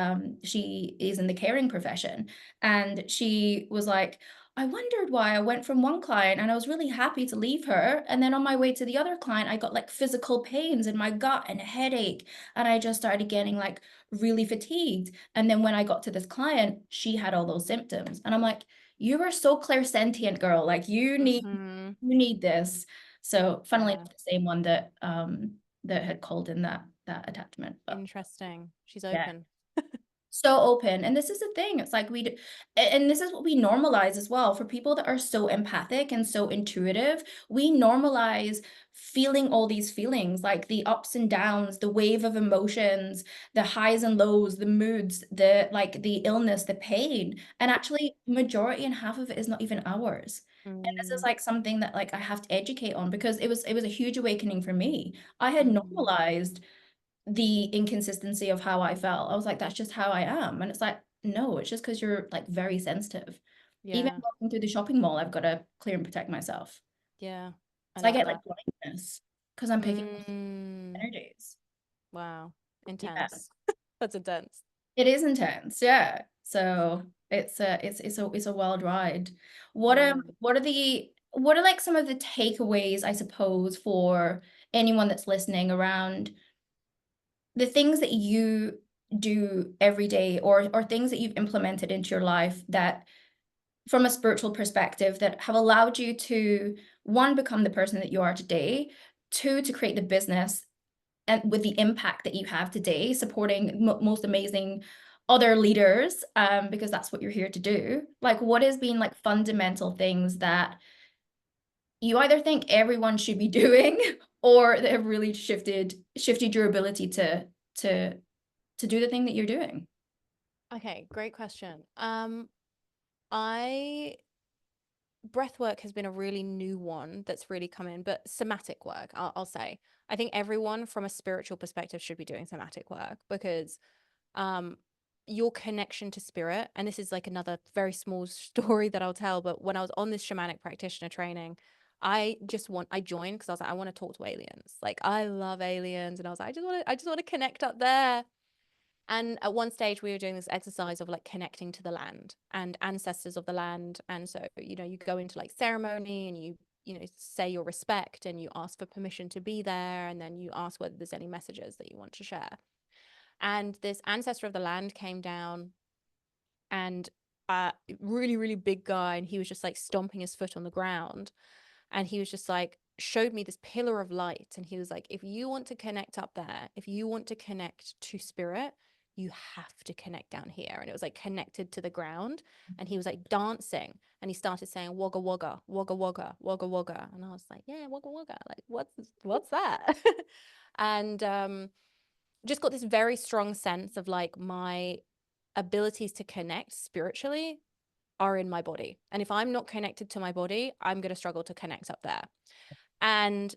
she is in the caring profession and she was like, I wondered why I went from one client and I was really happy to leave her. And then on my way to the other client, I got like physical pains in my gut and a headache. And I just started getting like really fatigued. And then when I got to this client, she had all those symptoms. And I'm like, you are so clairsentient, girl. Like Mm-hmm. you need this. So funnily Yeah. enough, the same one that had called in that attachment. But Interesting. She's yeah, open. so open. And this is the thing, it's like and this is what we normalize as well for people that are so empathic and so intuitive. We normalize feeling all these feelings, like the ups and downs, the wave of emotions, the highs and lows, the moods, the illness, the pain. And actually majority and half of it is not even ours. And this is Mm, like something that like I have to educate on because it was a huge awakening for me. I had mm-hmm. normalized the inconsistency of how I felt. I was like, that's just how I am. And it's like, no, it's just because you're like very sensitive. Even Yeah. walking through the shopping mall, I've got to clear and protect myself. Yeah. I So I love get like that. blindness because I'm picking up Mm, energies. wow. Yeah, Intense. That's intense. it is intense. Yeah. So it's a wild ride. Mm. What are like some of the takeaways, I suppose, for anyone that's listening around the things that you do every day or things that you've implemented into your life that from a spiritual perspective that have allowed you to one become the person that you are today, two to create the business and with the impact that you have today supporting most amazing other leaders because that's what you're here to do. Like what has been like fundamental things that you either think everyone should be doing or that have really shifted your ability to to do the thing that you're doing. Okay, great question. I breath work has been a really new one that's really come in, but somatic work, I'll say. I think everyone from a spiritual perspective should be doing somatic work because um your connection to spirit, and this is like another very small story that I'll tell, but when I was on this shamanic practitioner training, I joined because I was like, I want to talk to aliens. Like, I love aliens. And I was like, I just want to connect up there. And at one stage, we were doing this exercise of like connecting to the land and ancestors of the land. And so, you go into like ceremony and you say your respect and you ask for permission to be there. And then you ask whether there's any messages that you want to share. And this ancestor of the land came down, and really, really big guy. And he was just like stomping his foot on the ground. And he was just like, showed me this pillar of light. And he was like, if you want to connect up there, if you want to connect to spirit, you have to connect down here. And it was like connected to the ground. And he was like dancing. And he started saying wogga wogga, wogga wogga, wogga wogga. And I was like, yeah, wogga wogga. Like, what's that? And just got this very strong sense of like my abilities to connect spiritually are in my body. And if I'm not connected to my body, I'm going to struggle to connect up there. And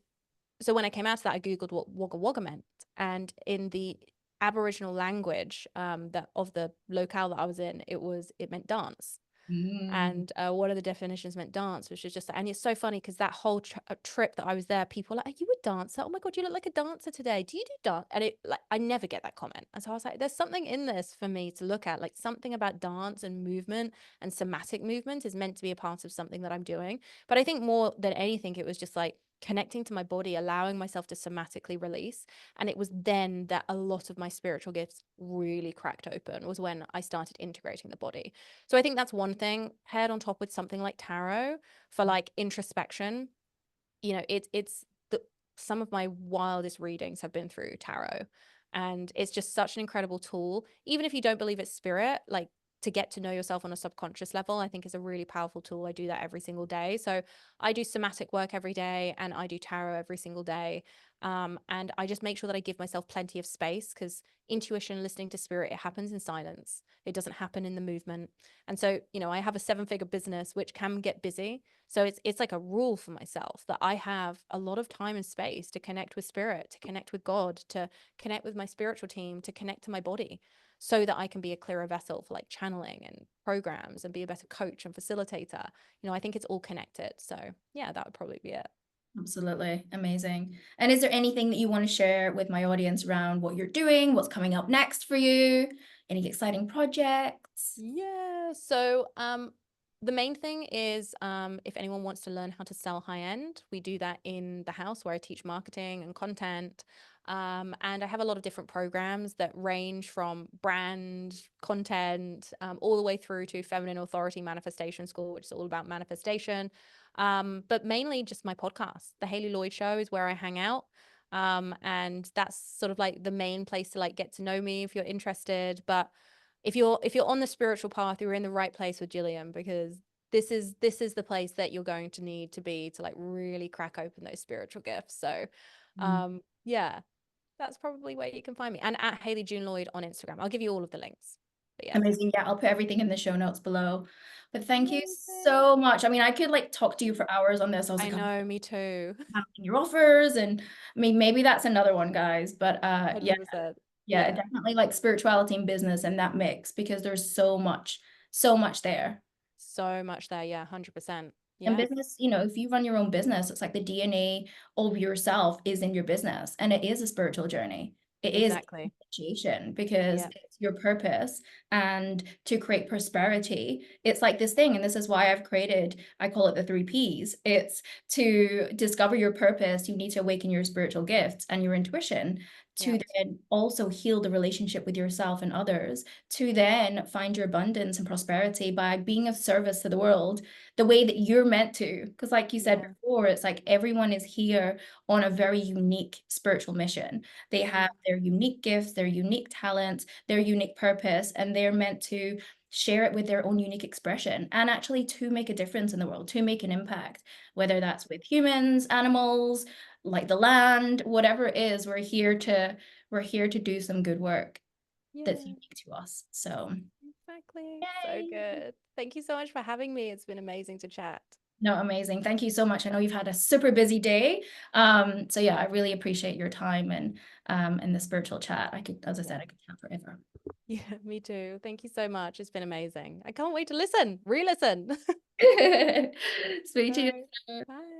so when I came out of that, I Googled what Wagga Wagga meant. And in the Aboriginal language that of the locale that I was in, it meant dance. Mm. And one of the definitions meant dance, which is just, and it's so funny because that whole trip that I was there, people were like, are you a dancer? Oh my God, you look like a dancer today. Do you do dance? And it, like, I never get that comment. And so I was like, there's something in this for me to look at, like something about dance and movement and somatic movement is meant to be a part of something that I'm doing. But I think more than anything, it was just like connecting to my body, allowing myself to somatically release. And it was then that a lot of my spiritual gifts really cracked open, was when I started integrating the body. So I think that's one thing, paired on top with something like tarot for like introspection. It's some of my wildest readings have been through tarot. And it's just such an incredible tool. Even if you don't believe it's spirit, like to get to know yourself on a subconscious level, I think is a really powerful tool. I do that every single day. So I do somatic work every day and I do tarot every single day. And I just make sure that I give myself plenty of space, because intuition, listening to spirit, it happens in silence. It doesn't happen in the movement. And so, I have a 7-figure business, which can get busy. So it's like a rule for myself that I have a lot of time and space to connect with spirit, to connect with God, to connect with my spiritual team, to connect to my body, so that I can be a clearer vessel for like channeling and programs and be a better coach and facilitator. I think it's all connected. So yeah, that would probably be it. Absolutely. Amazing. And is there anything that you want to share with my audience around what you're doing, what's coming up next for you? Any exciting projects? Yeah. So the main thing is if anyone wants to learn how to sell high end, we do that in the house where I teach marketing and content. And I have a lot of different programs that range from brand content all the way through to feminine authority manifestation school, which is all about manifestation. But mainly just my podcast. The Hayley Lloyd Show is where I hang out. And that's sort of like the main place to like get to know me if you're interested. But if you're on the spiritual path, you're in the right place with Gillian, because this is the place that you're going to need to be to like really crack open those spiritual gifts. So yeah, that's probably where you can find me. And at Hayley June Lloyd on Instagram. I'll give you all of the links. But yeah. Amazing. Yeah, I'll put everything in the show notes below. But thank you Amazing. so much. I mean, I could like talk to you for hours on this. I was I like, I'm know, me too. having your offers, and I mean, maybe that's another one, guys. But yeah, 100%. yeah, Yeah. definitely like spirituality and business and that mix, because there's so much there. So much there. Yeah, 100%. And Yeah, business, if you run your own business, it's like the DNA of yourself is in your business, and it is a spiritual journey. It is exactly. initiation, because Yeah. it's your purpose, and to create prosperity. It's like this thing, and this is why I call it the 3 Ps. It's to discover your purpose, you need to awaken your spiritual gifts and your intuition, Yeah. to then also heal the relationship with yourself and others, to then find your abundance and prosperity by being of service to the world the way that you're meant to. Because like you said Yeah. before, it's like everyone is here on a very unique spiritual mission. They Yeah. have their unique gifts, their unique talents, their unique purpose, and they're meant to share it with their own unique expression, and actually to make a difference in the world, to make an impact, whether that's with humans, animals, like the land, whatever it is. We're here to do some good work that's Yeah. unique to us. So Exactly. So yay. good. Thank you so much for having me. It's been amazing to chat. No, amazing. Thank you so much. I know you've had a super busy day. So yeah, I really appreciate your time and the spiritual chat. As I Yeah. said, I could chat forever. Yeah, me too. Thank you so much. It's been amazing. I can't wait to listen, re-listen. Speak All to you right. later. Bye.